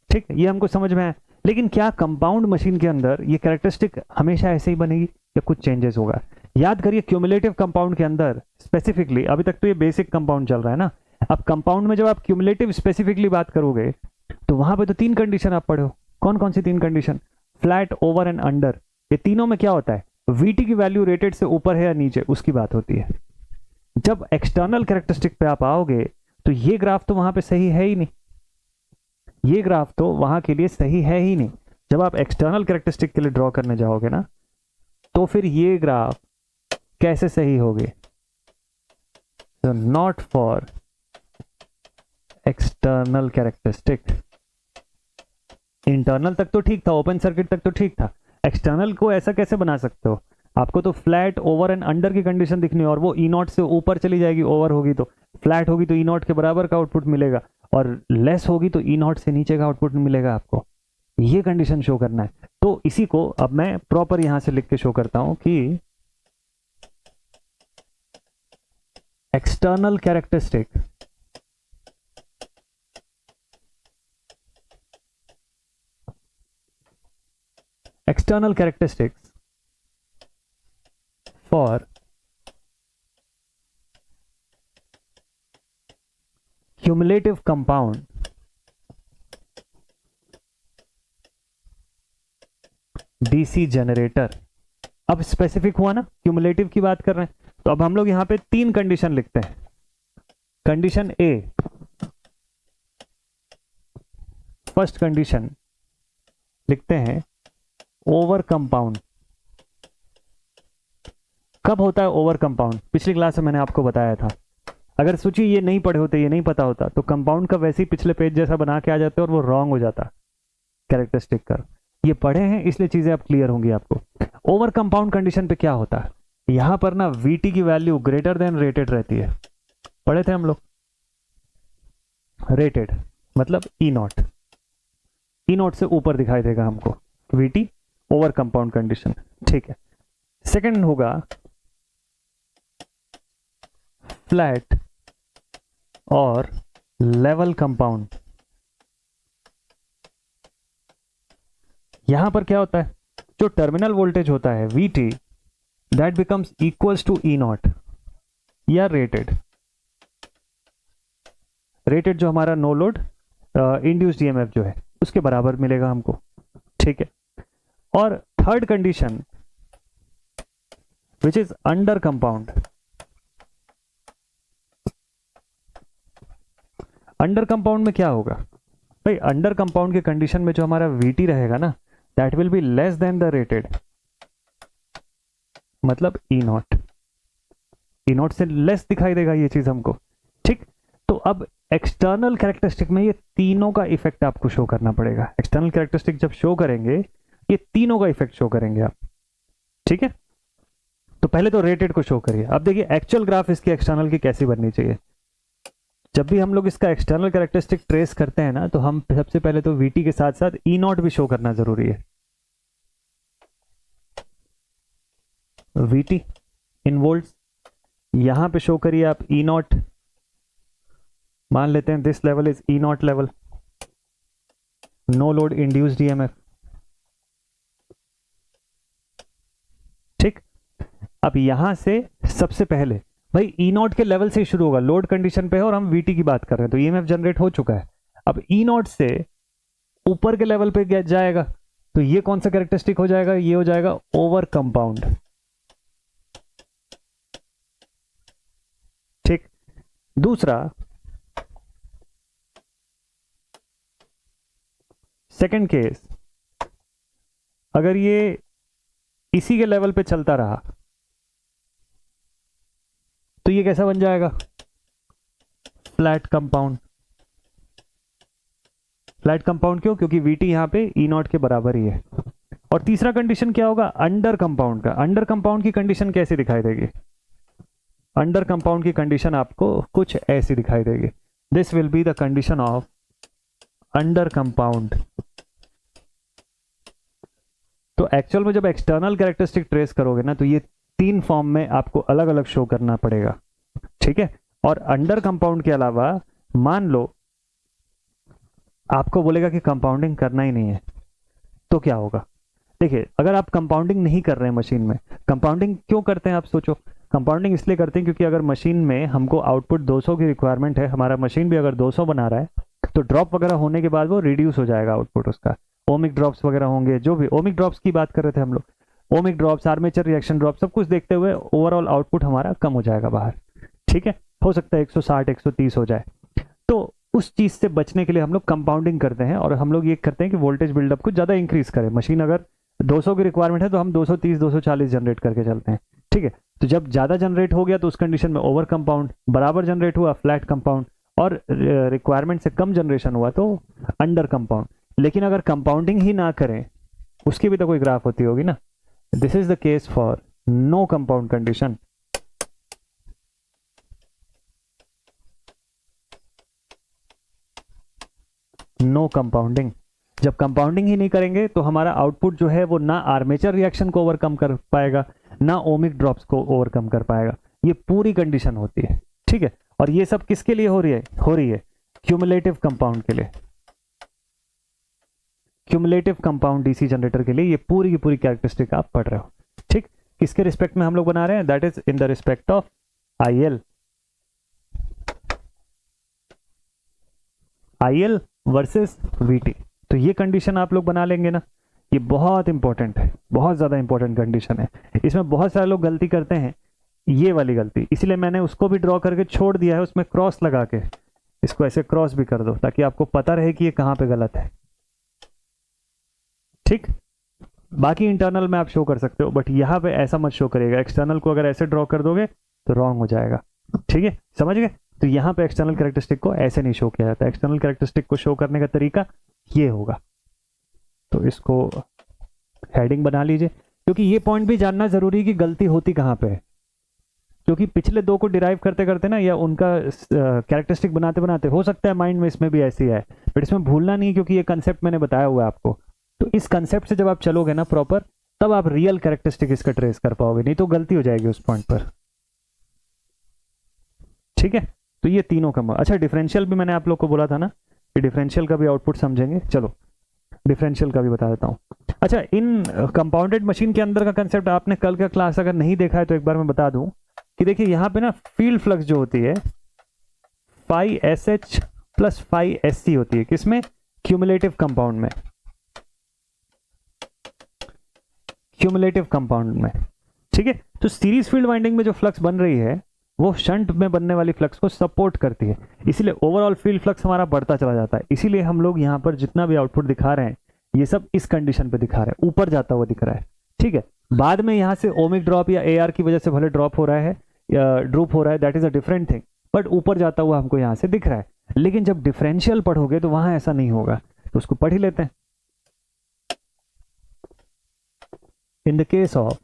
ठीक है, ये हमको समझ में है। लेकिन क्या कंपाउंड मशीन के अंदर ये कैरेक्टरिस्टिक हमेशा ऐसे ही बनेगी या कुछ चेंजेस होगा? याद करिए, क्यूमुलेटिव कंपाउंड के अंदर स्पेसिफिकली, अभी तक तो ये बेसिक कंपाउंड चल रहा है ना। अब कंपाउंड में जब आप क्यूमुलेटिव स्पेसिफिकली बात करोगे तो वहां पे तो तीन कंडीशन आप पढ़ो। कौन कौन सी तीन condition? Flat, over and under. ये तीनों में क्या होता है? वीटी की वैल्यू रेटेड से ऊपर है या नीचे, उसकी बात होती है। जब एक्सटर्नल कैरेक्टरिस्टिक पे आप आओगे तो ये ग्राफ तो वहां पे सही है ही नहीं, ये ग्राफ तो वहां के लिए सही है ही नहीं। जब आप एक्सटर्नल कैरेक्टरिस्टिक के लिए ड्रॉ करने जाओगे ना, तो फिर ये ग्राफ कैसे सही होगे? तो not for external characteristic. Internal तक तो ठीक था, ओपन सर्किट तक तो ठीक था, एक्सटर्नल को ऐसा कैसे बना सकते हो? आपको तो फ्लैट, ओवर एंड अंडर की कंडीशन दिखनी है, और वो ई नॉट से ऊपर चली जाएगी। ओवर होगी तो फ्लैट होगी तो ई नॉट के बराबर का आउटपुट मिलेगा, और लेस होगी तो ई नॉट से नीचे का आउटपुट मिलेगा आपको। ये कंडीशन शो करना है। तो इसी को अब मैं प्रॉपर यहां से लिख के शो करता हूं कि external characteristic external characteristics for cumulative compound DC generator. अब स्पेसिफिक हुआ ना, क्यूमुलेटिव की बात कर रहे हैं, तो अब हम लोग यहां पे तीन कंडीशन लिखते हैं। कंडीशन ए, फर्स्ट कंडीशन लिखते हैं ओवर कंपाउंड। कब होता है ओवर कंपाउंड? पिछली क्लास में मैंने आपको बताया था। अगर सोचिए ये नहीं पढ़े होते, ये नहीं पता होता, तो कंपाउंड का वैसे ही पिछले पेज जैसा बना के आ जाते और वो रॉन्ग हो जाता कैरेक्टरिस्टिक कर। ये पढ़े हैं इसलिए चीजें अब क्लियर होंगी आपको। ओवर कंपाउंड कंडीशन पे क्या होता है, यहां पर ना वीटी की वैल्यू ग्रेटर देन रेटेड रहती है। पढ़े थे हम लोग। रेटेड मतलब ई नॉट, ई नॉट से ऊपर दिखाई देगा हमको वीटी, ओवर कंपाउंड कंडीशन। ठीक है। सेकंड होगा फ्लैट और लेवल कंपाउंड। यहां पर क्या होता है, जो टर्मिनल वोल्टेज होता है VT, that becomes equals to E naught या रेटेड। रेटेड जो हमारा नो लोड इंड्यूस्ड ईएमएफ जो है उसके बराबर मिलेगा हमको। ठीक है। और third condition which is under compound. Under compound में क्या होगा भाई, अंडर कंपाउंड के कंडीशन में जो हमारा वीटी रहेगा ना, that will be less than the rated, मतलब ई नॉट। ई नॉट से लेस दिखाई देगा ये चीज हमको। ठीक। तो अब एक्सटर्नल कैरेक्टरिस्टिक में ये तीनों का इफेक्ट आपको शो करना पड़ेगा। एक्सटर्नल कैरेक्टरिस्टिक जब शो करेंगे ये तीनों का इफेक्ट शो करेंगे आप। ठीक है। तो पहले तो रेटेड को शो करिए। अब देखिए एक्चुअल ग्राफ इसकी एक्सटर्नल की कैसी बननी चाहिए। जब भी हम लोग इसका एक्सटर्नल कैरेक्टरिस्टिक ट्रेस करते हैं ना, तो हम सबसे पहले तो वीटी के साथ साथ ई नॉट भी शो करना जरूरी है। वीटी इन वोल्ट्स यहां पे शो करिए आप ई नॉट। मान लेते हैं this level is E naught level, no load induced EMF. ठीक। अब यहां से सबसे पहले भाई ई नॉट के लेवल से ही शुरू होगा, लोड कंडीशन पे है और हम वीटी की बात कर रहे हैं, तो ईएमएफ जनरेट हो चुका है। अब ई नॉट से ऊपर के लेवल पे जाएगा, तो ये कौन सा कैरेक्टरिस्टिक हो जाएगा, ये हो जाएगा ओवर कंपाउंड। ठीक। दूसरा सेकंड केस, अगर ये इसी के लेवल पे चलता रहा तो ये कैसा बन जाएगा, फ्लैट कंपाउंड। फ्लैट कंपाउंड क्यों, क्योंकि वीटी यहां पे ई नॉट के बराबर ही है। और तीसरा कंडीशन क्या होगा, अंडर कंपाउंड का। अंडर कंपाउंड की कंडीशन कैसी दिखाई देगी, अंडर कंपाउंड की कंडीशन आपको कुछ ऐसी दिखाई देगी। This will be the condition of under compound. तो एक्चुअल में जब एक्सटर्नल कैरेक्टरिस्टिक ट्रेस करोगे ना, तो ये तीन फॉर्म में आपको अलग अलग शो करना पड़ेगा। ठीक है। और अंडर कंपाउंड के अलावा मान लो आपको बोलेगा कि कंपाउंडिंग करना ही नहीं है, तो क्या होगा। देखिए अगर आप कंपाउंडिंग नहीं कर रहे हैं मशीन में, कंपाउंडिंग क्यों करते हैं आप सोचो। कंपाउंडिंग इसलिए करते हैं क्योंकि अगर मशीन में हमको आउटपुट 200 की रिक्वायरमेंट है, हमारा मशीन भी अगर 200 बना रहा है, तो ड्रॉप वगैरह होने के बाद वो रिड्यूस हो जाएगा आउटपुट उसका। ओमिक ड्रॉप्स वगैरह होंगे, जो भी ओमिक ड्रॉप्स की बात कर रहे थे हम लोग, ohmic drops, armature reaction drop, सब कुछ देखते हुए ओवरऑल आउटपुट हमारा कम हो जाएगा बाहर। ठीक है। हो सकता है 160 130 हो जाए। तो उस चीज से बचने के लिए हम लोग कंपाउंडिंग करते हैं, और हम लोग ये करते हैं कि वोल्टेज बिल्डअप को ज्यादा इंक्रीज करें। मशीन अगर 200 की रिक्वायरमेंट है तो हम 230 240 जनरेट करके चलते हैं। ठीक है। तो जब ज्यादा जनरेट हो गया तो उस कंडीशन में ओवर कंपाउंड, बराबर जनरेट हुआ फ्लैट कंपाउंड, और रिक्वायरमेंट से कम जनरेशन हुआ तो अंडर कंपाउंड। लेकिन अगर कंपाउंडिंग ही ना करें, उसकी भी तो कोई ग्राफ होती होगी ना। This is the case for no compound condition. No compounding. जब कंपाउंडिंग ही नहीं करेंगे तो हमारा आउटपुट जो है वो ना आर्मेचर रिएक्शन को ओवरकम कर पाएगा, ना ओमिक ड्रॉप्स को ओवरकम कर पाएगा। ये पूरी कंडीशन होती है। ठीक है। और ये सब किसके लिए हो रही है क्यूमुलेटिव कंपाउंड के लिए, क्यूमुलेटिव कंपाउंड डीसी जनरेटर के लिए ये पूरी की पूरी कैरेक्टरिस्टिक आप पढ़ रहे हो। ठीक। किसके रिस्पेक्ट में हम लोग बना रहे हैं, that is in the respect of IL. IL versus VT. तो ये कंडीशन आप लोग बना लेंगे ना, ये बहुत इंपॉर्टेंट है, बहुत ज्यादा इंपॉर्टेंट कंडीशन है। इसमें बहुत सारे लोग गलती करते हैं, ये वाली गलती, इसलिए मैंने उसको भी ड्रॉ करके छोड़ दिया है, उसमें क्रॉस लगा के। इसको ऐसे क्रॉस भी कर दो ताकि आपको पता रहे कि ये कहां पे गलत है। ठीक, बाकी इंटरनल में आप शो कर सकते हो, बट यहाँ पे ऐसा मत शो करिएगा। एक्सटर्नल को अगर ऐसे ड्रॉ कर दोगे तो रॉन्ग हो जाएगा। ठीक है, समझ गए? तो यहाँ पे एक्सटर्नल कैरेक्टरिस्टिक को ऐसे नहीं शो किया जाता। एक्सटर्नल कैरेक्टरिस्टिक को शो करने का तरीका ये होगा। तो इसको हेडिंग बना लीजिए, क्योंकि ये पॉइंट भी जानना जरूरी है कि गलती होती कहाँ पे है। क्योंकि पिछले दो को डिराइव करते करते ना, या उनका कैरेक्टरिस्टिक बनाते बनाते हो सकता है माइंड में इसमें भी ऐसी है, बट इसमें भूलना नहीं, क्योंकि ये कंसेप्ट मैंने बताया हुआ है आपको। तो इस कंसेप्ट से जब आप चलोगे ना प्रॉपर, तब आप रियल कैरेक्टरिस्टिक इसका ट्रेस कर पाओगे, नहीं तो गलती हो जाएगी उस पॉइंट पर। ठीक है, तो ये तीनों का। अच्छा, डिफरेंशियल भी मैंने आप लोग को बोला था ना कि डिफरेंशियल का भी आउटपुट समझेंगे। चलो डिफरेंशियल का भी बता देता हूँ। अच्छा, इन कंपाउंडेड मशीन के अंदर का कंसेप्ट आपने कल का क्लास अगर नहीं देखा है तो एक बार मैं बता दूं कि देखिए यहाँ पे ना फील्ड फ्लक्स जो होती है phi S H plus phi S C होती है। किसमें? क्यूमुलेटिव कंपाउंड में। क्यूमुलेटिव कंपाउंड में, ठीक है। तो सीरीज फील्ड वाइंडिंग में जो फ्लक्स बन रही है वो शंट में बनने वाली फ्लक्स को सपोर्ट करती है, इसीलिए ओवरऑल फील्ड फ्लक्स हमारा बढ़ता चला जाता है। इसीलिए हम लोग यहाँ पर जितना भी आउटपुट दिखा रहे हैं ये सब इस कंडीशन पे दिखा रहे हैं, ऊपर जाता हुआ दिख रहा है। ठीक है, बाद में यहाँ से ओमिक ड्रॉप या एआर की वजह से भले ड्रॉप हो रहा है या ड्रूप हो रहा है, that is a different thing, but ऊपर जाता हुआ हमको यहाँ से दिख रहा है। लेकिन जब डिफरेंशियल पढ़ोगे तो वहां ऐसा नहीं होगा, तो उसको पढ़ ही लेते हैं। In the case of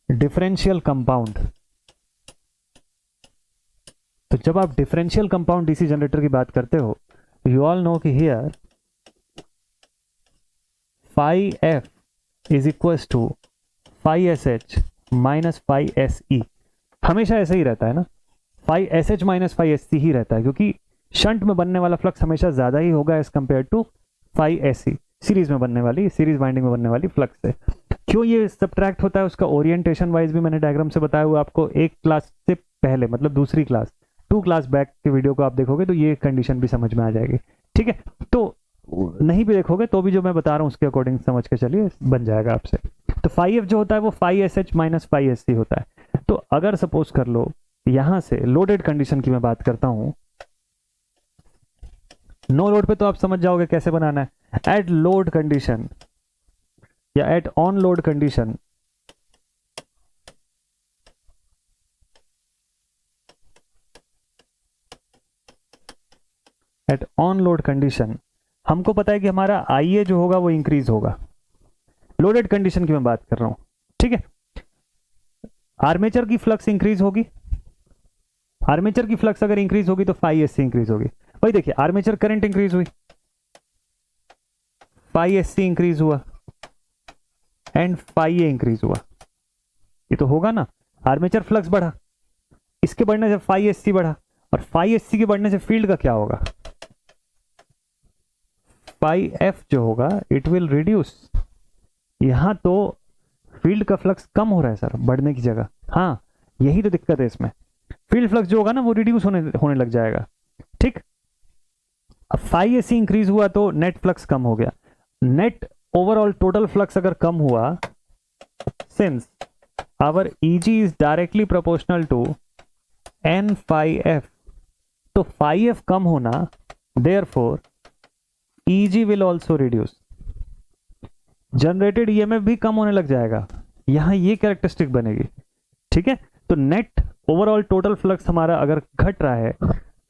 differential compound, तो जब आप डिफरेंशियल कंपाउंड डीसी जनरेटर की बात करते हो, यू ऑल नो कि here phi F is equal to phi S H minus phi S E. हमेशा ऐसा ही रहता है ना, phi S H minus phi S C ही रहता है, क्योंकि शंट में बनने वाला फ्लक्स हमेशा ज्यादा ही होगा as compare to phi S C, series में बनने वाली, सीरीज बाइंडिंग में बनने वाली फ्लक्स से। क्यों ये सब्ट्रैक्ट होता है, उसका ओरिएंटेशन वाइज भी मैंने डायग्राम से बताया हुआ आपको एक क्लास से पहले, मतलब दूसरी क्लास, 2 क्लास बैक के वीडियो को आप देखोगे तो ये कंडीशन भी समझ में आ जाएगी। ठीक है, तो नहीं भी देखोगे तो भी जो मैं बता रहा हूँ उसके अकॉर्डिंग समझ के चलिए, बन जाएगा आपसे। तो फाई एफ जो होता है वो phi S H minus phi S C होता है। तो अगर सपोज कर लो यहां से लोडेड कंडीशन की मैं बात करता हूं, नो लोड पे तो आप समझ जाओगे कैसे बनाना है। एट लोड कंडीशन या at on load condition, at on load condition हमको पता है कि हमारा आईए जो होगा वो इंक्रीज होगा। लोडेड कंडीशन की मैं बात कर रहा हूं, ठीक है। आर्मेचर की फ्लक्स इंक्रीज होगी, आर्मेचर की फ्लक्स अगर इंक्रीज होगी तो फाई एस सी इंक्रीज होगी। भाई देखिए, आर्मेचर करंट इंक्रीज हुई, फाई एस सी इंक्रीज हुआ एंड फाई ए इंक्रीज हुआ, ये तो होगा ना। आर्मेचर फ्लक्स बढ़ा, इसके बढ़ने से फाई एस सी बढ़ा, और फाई एस सी के बढ़ने से फील्ड का क्या होगा, फाई एफ जो होगा इट विल रिड्यूस। यहां तो फील्ड का फ्लक्स कम हो रहा है सर, बढ़ने की जगह। हाँ, यही तो दिक्कत है इसमें, फील्ड फ्लक्स जो होगा ना वो रिड्यूस होने लग जाएगा। ठीक, अब फाई एस सी इंक्रीज हुआ तो नेट फ्लक्स कम हो गया। नेट ओवरऑल टोटल फ्लक्स अगर कम हुआ, since our EG is directly proportional to N phi f, तो फाई एफ कम होना, therefore easy will also reduce, generated EMF भी कम होने लग जाएगा। यहां ये कैरेक्टरिस्टिक बनेगी। ठीक है, तो नेट ओवरऑल टोटल फ्लक्स हमारा अगर घट रहा है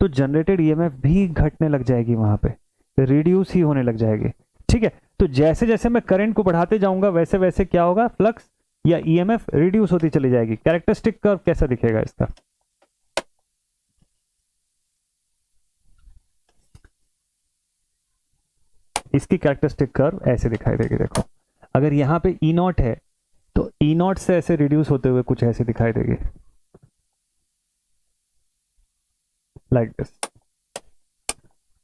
तो जनरेटेड ईएमएफ भी घटने लग जाएगी, वहां पे रिड्यूस ही होने लग जाएगी। ठीक है, तो जैसे जैसे मैं करंट को बढ़ाते जाऊंगा वैसे वैसे क्या होगा, फ्लक्स या ईएमएफ रिड्यूस होती चली जाएगी। कैरेक्टरिस्टिक कर्व कैसा दिखेगा इसका, इसकी कैरेक्टरिस्टिक कर्व ऐसे दिखाई देगी। देखो, अगर यहां पे ई नॉट है तो ई नॉट से ऐसे रिड्यूस होते हुए कुछ ऐसे दिखाई देगी, लाइक दिस।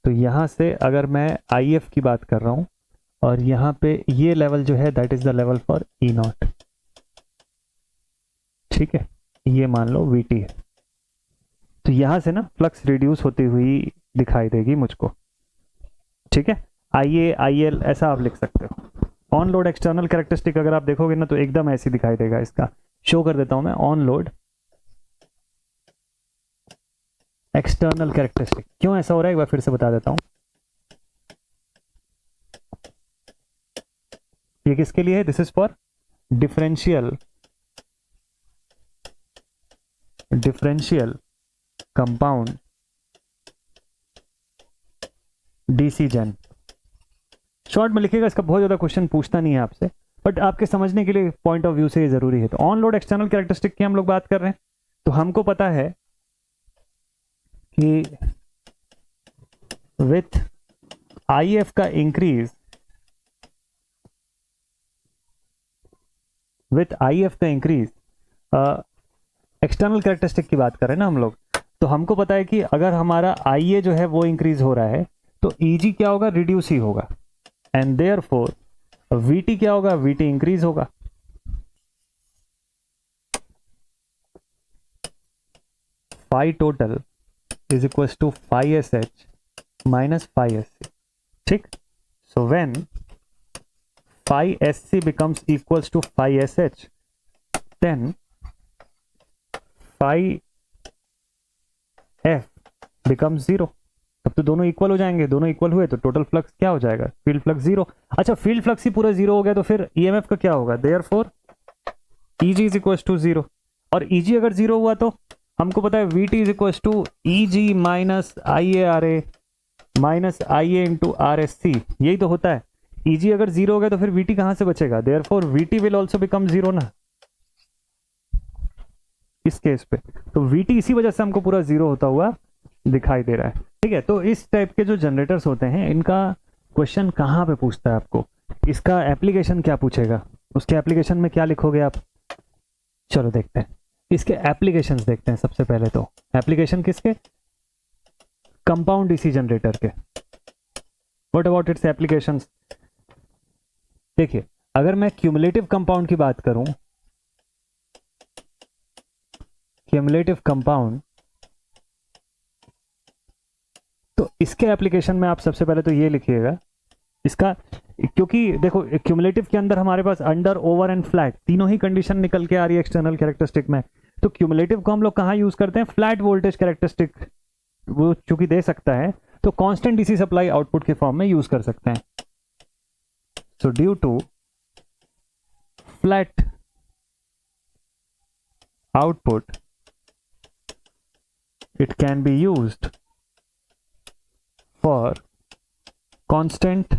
तो यहां से अगर मैं आई एफ की बात कर रहा हूं और यहां पे ये लेवल जो है that is the level for E not. ठीक है, ये मान लो वीटी है, तो यहां से ना फ्लक्स रिड्यूस होती हुई दिखाई देगी मुझको। ठीक है, आई ए आई एल ऐसा आप लिख सकते हो। ऑन लोड एक्सटर्नल कैरेक्टरिस्टिक अगर आप देखोगे ना तो एकदम ऐसी दिखाई देगा। इसका शो कर देता हूं मैं, ऑन लोड एक्सटर्नल कैरेक्टरिस्टिक। क्यों ऐसा हो रहा है एक बार फिर से बता देता हूं। ये किसके लिए है? This is for differential compound DC gen. Short में लिखिएगा, इसका बहुत ज्यादा क्वेश्चन पूछता नहीं है आपसे, बट आपके समझने के लिए पॉइंट ऑफ व्यू से ये जरूरी है। तो ऑन लोड एक्सटर्नल कैरेक्टरिस्टिक की हम लोग बात कर रहे हैं, तो हमको पता है कि विथ IF का इंक्रीज, एक्सटर्नल कैरेक्टरिस्टिक की बात कर रहे हैं ना हम लोग, तो हमको पता है कि अगर हमारा IA जो है वो इंक्रीज हो रहा है तो EG क्या होगा? रिड्यूस ही होगा, एंड देयरफॉर VT क्या होगा? VT इंक्रीज होगा। Phi total is equal to phi SH minus phi SC। ठीक, so when phi SC becomes equals to phi SH, then phi F becomes 0। तब तो दोनों इक्वल हो जाएंगे, दोनों इक्वल हुए तो टोटल फ्लक्स क्या हो जाएगा? Field flux 0। अच्छा, फील्ड फ्लक्स ही पूरा 0 हो गया तो फिर EMF का क्या होगा? Therefore EG is equal to 0, और EG अगर 0 हुआ तो हमको पता है VT is equal to EG minus IARA minus IA into RSC, यही तो होता है। EG अगर 0 हो गया तो फिर VT कहां से बचेगा? Therefore VT will also become 0 ना इस केस पे, तो VT इसी वजह से हमको पूरा 0 होता हुआ दिखाई दे रहा है। ठीक है, तो इस टाइप के जो जनरेटर्स होते हैं इनका क्वेश्चन कहाँ पे पूछता है आपको, इसका एप्लीकेशन क्या पूछेगा, उसके एप्लीकेशन में क्या लिखोगे आप? चलो देखते हैं, इसके एप्लीकेशंस देखते हैं। सबसे पहले तो एप्लीकेशन किसके? कंपाउंड डीसी जनरेटर के। What about it's applications? देखिए, अगर मैं क्यूमुलेटिव कंपाउंड की बात करूं, क्यूमुलेटिव कंपाउंड, तो इसके एप्लीकेशन में आप सबसे पहले तो ये लिखिएगा इसका, क्योंकि देखो क्यूमुलेटिव के अंदर हमारे पास अंडर, ओवर एंड फ्लैट तीनों ही कंडीशन निकल के आ रही है एक्सटर्नल कैरेक्टरिस्टिक में। तो क्यूमुलेटिव को हम लोग कहाँ यूज करते हैं? फ्लैट वोल्टेज कैरेक्टरिस्टिक वो चूंकि दे सकता है तो कांस्टेंट डीसी सप्लाई आउटपुट के फॉर्म में यूज कर सकते हैं। So due to flat output it can be used for constant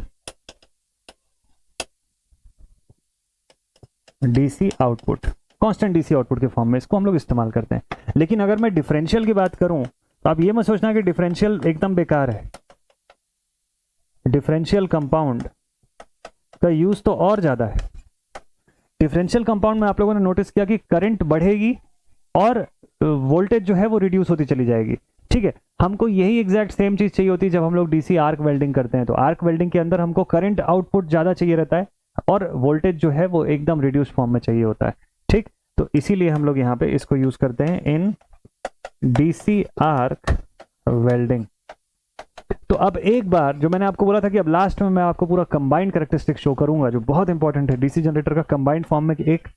DC output. Constant DC output के फॉर्म में इसको हम लोग इस्तेमाल करते हैं। लेकिन अगर मैं डिफरेंशियल की बात करूं तो आप ये मत सोचना कि डिफरेंशियल एकदम बेकार है। डिफरेंशियल कंपाउंड का यूज तो और ज्यादा है। डिफरेंशियल कंपाउंड में आप लोगों ने नोटिस किया कि करंट बढ़ेगी और वोल्टेज जो है वो रिड्यूस होती चली जाएगी। ठीक है, हमको यही एग्जैक्ट सेम चीज चाहिए होती है जब हम लोग डीसी आर्क वेल्डिंग करते हैं। तो आर्क वेल्डिंग के अंदर हमको करंट आउटपुट ज्यादा चाहिए रहता है और वोल्टेज जो है वो एकदम रिड्यूस फॉर्म में चाहिए होता है। ठीक, तो इसीलिए हम लोग यहाँ पे इसको यूज करते हैं इन डीसी आर्क वेल्डिंग। तो अब एक बार जो मैंने आपको बोला था कि अब लास्ट में मैं आपको पूरा कंबाइंड कैरेक्टरिस्टिक शो करूंगा, जो बहुत इंपॉर्टेंट है डीसी जनरेटर का कंबाइंड फॉर्म में एक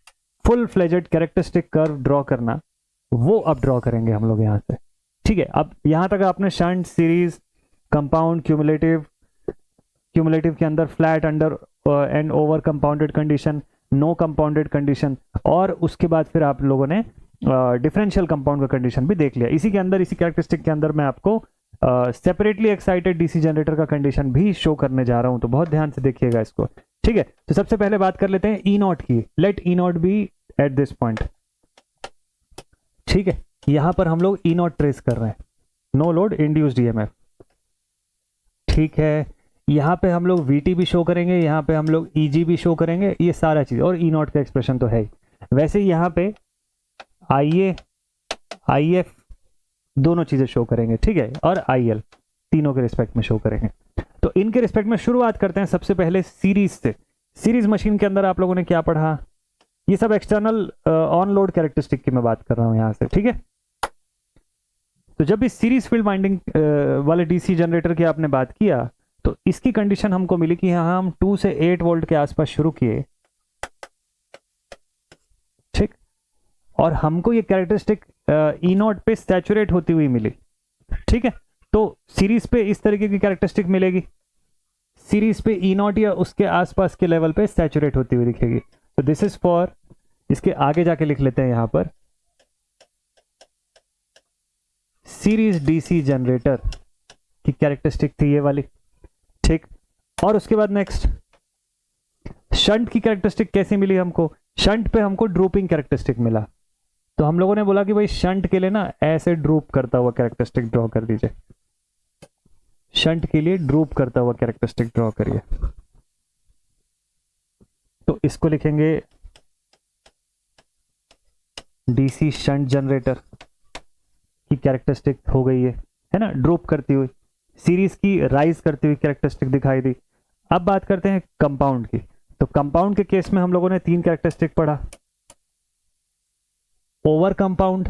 full fledged characteristic curve draw करना, वो अब ड्रॉ करेंगे हम लोग यहाँ से। ठीक है, अब यहां तक आपने shunt, series, compound, cumulative, cumulative के अंदर flat, under and over compounded condition, no compounded condition, और उसके बाद फिर आप लोगों ने डिफरेंशियल कंपाउंड का कंडीशन भी देख लिया। इसी के अंदर, इसी कैरेक्टरिस्टिक के अंदर मैं आपको सेपरेटली एक्साइटेड डीसी जनरेटर का कंडीशन भी शो करने जा रहा हूं, तो बहुत ध्यान से देखिएगा इसको। ठीक है, तो सबसे पहले बात कर लेते हैं ई नॉट की। Let E naught be at this point. ठीक है, यहां पर हम लोग ई नॉट ट्रेस कर रहे हैं, नो लोड इंड्यूस्ड ईएमएफ। ठीक है, यहां पे हम लोग VT भी शो करेंगे, यहां पे हम लोग EG भी शो करेंगे, ये सारा चीज, और ई नॉट का एक्सप्रेशन तो है ही। वैसे यहां पे IA, IF दोनों चीजें शो करेंगे। ठीक है, और IL तीनों के रिस्पेक्ट में शो करेंगे। तो इनके रिस्पेक्ट में शुरुआत करते हैं सबसे पहले सीरीज से। सीरीज मशीन के अंदर आप लोगों ने क्या पढ़ा? ये सब एक्सटर्नल ऑन लोड कैरेक्टरिस्टिक की मैं बात कर रहा हूं यहां से। ठीक है, तो जब इस सीरीज फील्ड वाइंडिंग वाले डीसी जनरेटर की आपने बात किया तो इसकी कंडीशन हमको मिली कि यहां हम 2 से 8 वोल्ट के आसपास शुरू किए। ठीक, और हमको ये कैरेक्टरिस्टिक ई नॉट पे सैचुरेट होती हुई मिली। ठीक है, तो सीरीज पे इस तरीके की कैरेक्टरिस्टिक मिलेगी, सीरीज पे ई नॉट या उसके आसपास के लेवल पे सैचुरेट होती हुई दिखेगी। तो दिस इज फॉर, इसके आगे जाके लिख लेते हैं यहां पर, सीरीज डीसी जनरेटर की कैरेक्टरिस्टिक थी ये वाली, ठीक। और उसके बाद नेक्स्ट शंट की कैरेक्टरिस्टिक कैसी मिली हमको, शंट पे हमको ड्रूपिंग कैरेक्टरिस्टिक मिला। तो हम लोगों ने बोला कि भाई शंट के लिए ना ऐसे ड्रूप करता हुआ कैरेक्टरिस्टिक ड्रॉ कर दीजिए, शंट के लिए ड्रूप करता हुआ कैरेक्टरिस्टिक ड्रॉ करिए। तो इसको लिखेंगे डीसी शंट जनरेटर की कैरेक्टरिस्टिक हो गई है ना, ड्रूप करती हुई, सीरीज की राइज करती हुई कैरेक्टरिस्टिक दिखाई दी। अब बात करते हैं कंपाउंड की। तो कंपाउंड के केस में हम लोगों ने 3 कैरेक्टरिस्टिक पढ़ा, ओवर कंपाउंड,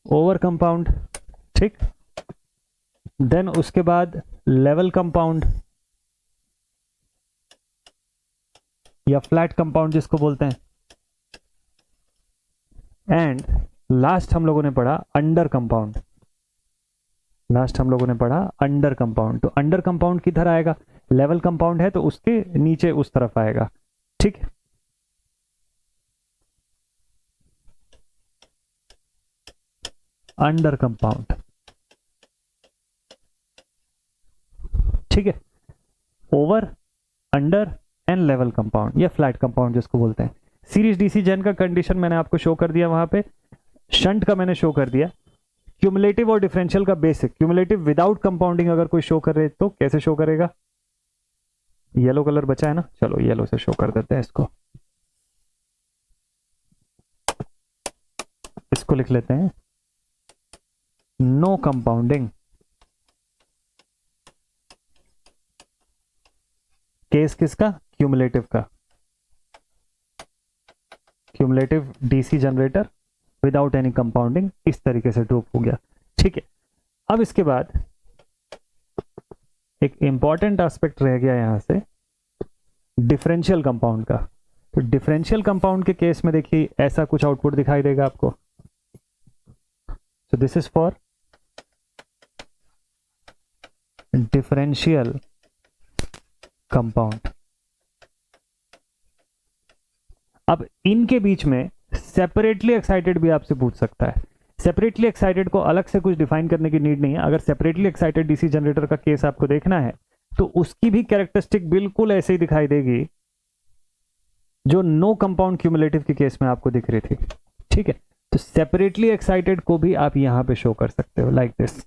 ओवर कंपाउंड, ठीक। देन उसके बाद लेवल कंपाउंड या फ्लैट कंपाउंड जिसको बोलते हैं, एंड लास्ट हम लोगों ने पढ़ा अंडर कंपाउंड, लास्ट हम लोगों ने पढ़ा अंडर कंपाउंड। तो अंडर कंपाउंड किधर आएगा, लेवल कंपाउंड है तो उसके नीचे उस तरफ आएगा, ठीक। अंडर कंपाउंड, ठीक है, over, under and level compound या फ्लैट कंपाउंड जिसको बोलते हैं। सीरीज डीसी जेन का कंडीशन मैंने आपको शो कर दिया वहां पे, शंट का मैंने शो कर दिया, क्यूमुलेटिव और डिफरेंशियल का बेसिक। क्यूमुलेटिव विदाउट कंपाउंडिंग अगर कोई शो कर रहे तो कैसे शो करेगा, येलो कलर बचा है ना, चलो येलो से शो कर देते हैं इसको, इसको लिख लेते हैं नो कंपाउंडिंग। केस किसका, क्यूमुलेटिव का, cumulative DC generator without any compounding, इस तरीके से ड्रॉप हो गया, ठीक है। अब इसके बाद एक इंपॉर्टेंट एस्पेक्ट रह गया यहां से, डिफरेंशियल कंपाउंड का। तो डिफरेंशियल कंपाउंड के केस में देखिए ऐसा कुछ आउटपुट दिखाई देगा आपको। सो this is for differential compound. अब इनके बीच में सेपरेटली एक्साइटेड भी आपसे पूछ सकता है। सेपरेटली एक्साइटेड को अलग से कुछ डिफाइन करने की नीड नहीं है। अगर सेपरेटली एक्साइटेड डीसी जनरेटर का केस आपको देखना है तो उसकी भी कैरेक्टरिस्टिक बिल्कुल ऐसे ही दिखाई देगी जो नो कंपाउंड क्यूमुलेटिव के केस में आपको दिख रही थी, ठीक है। तो सेपरेटली एक्साइटेड को भी आप यहां पे शो कर सकते हो like this.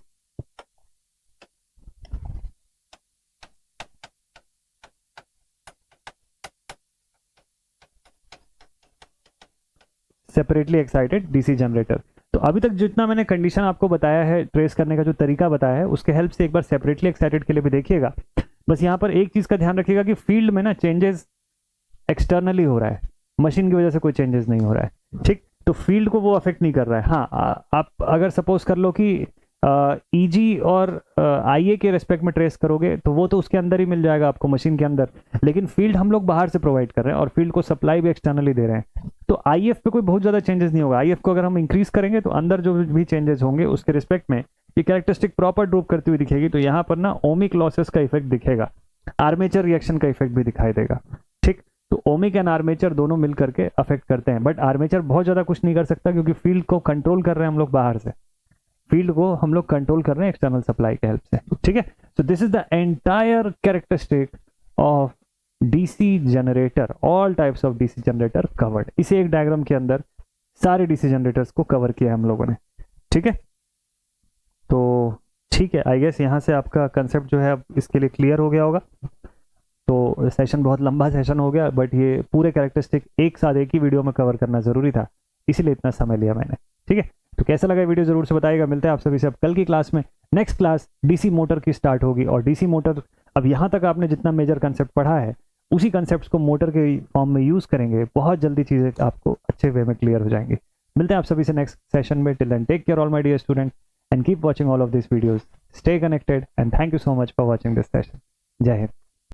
Separately excited DC generator. तो अभी तक जितना मैंने कंडीशन आपको बताया है, ट्रेस करने का जो तरीका बताया है, उसके हेल्प से एक बार सेपरेटली एक्साइटेड के लिए भी देखिएगा। बस यहाँ पर एक चीज का ध्यान रखिएगा कि फील्ड में ना चेंजेस एक्सटर्नली हो रहा है, मशीन की वजह से कोई चेंजेस नहीं हो रहा है, ठीक। तो फील्ड को वो अफेक्ट नहीं कर रहा है। हाँ, आप अगर सपोज कर लो कि ईजी और आईए के रेस्पेक्ट में ट्रेस करोगे तो वो तो उसके अंदर ही मिल जाएगा आपको, मशीन के अंदर। लेकिन फील्ड हम लोग बाहर से प्रोवाइड कर रहे हैं और फील्ड को सप्लाई भी एक्सटर्नली दे रहे हैं, तो आईएफ पे कोई बहुत ज्यादा चेंजेस नहीं होगा। आईएफ को अगर हम इंक्रीज करेंगे तो अंदर जो भी चेंजेस होंगे उसके रिस्पेक्ट में ये कैरेक्टरिस्टिक प्रॉपर ड्रॉप करती हुई दिखेगी। तो यहाँ पर ना ओमिक लॉसेस का इफेक्ट दिखेगा, आर्मेचर रिएक्शन का इफेक्ट भी दिखाई देगा, ठीक। तो ओमिक एंड आर्मेचर दोनों मिल करके अफेक्ट करते हैं, बट आर्मेचर बहुत ज्यादा कुछ नहीं कर सकता क्योंकि फील्ड को कंट्रोल कर रहे हैं हम लोग बाहर से, फील्ड को हम लोग कंट्रोल कर रहे हैं एक्सटर्नल सप्लाई के हेल्प से, ठीक है। So this is the entire characteristic of DC generator, all types of DC generator covered. इसे एक डायग्राम के अंदर सारे डीसी जनरेटर्स को कवर किया हम लोगों ने, ठीक है। तो ठीक है, आई गेस यहाँ से आपका कंसेप्ट जो है अब इसके लिए क्लियर हो गया होगा। तो सेशन बहुत लंबा सेशन हो गया, बट ये पूरे कैरेक्टरिस्टिक एक साथ एक ही वीडियो में कवर करना जरूरी था, इसीलिए इतना समय लिया मैंने, ठीक है। तो कैसा लगा वीडियो जरूर से बताइएगा। मिलते हैं आप सभी से अब कल की क्लास में। नेक्स्ट क्लास डीसी मोटर की स्टार्ट होगी, और डीसी मोटर अब यहाँ तक आपने जितना मेजर कंसेप्ट पढ़ा है उसी कंसेप्ट को मोटर के फॉर्म में यूज करेंगे, बहुत जल्दी चीजें आपको अच्छे वे में क्लियर हो जाएंगी। मिलते हैं आप सभी से नेक्स्ट सेशन में। Till then take care all my dear student and keep watching all of this videos. Stay connected and thank you so much for watching this session. Jai Hind.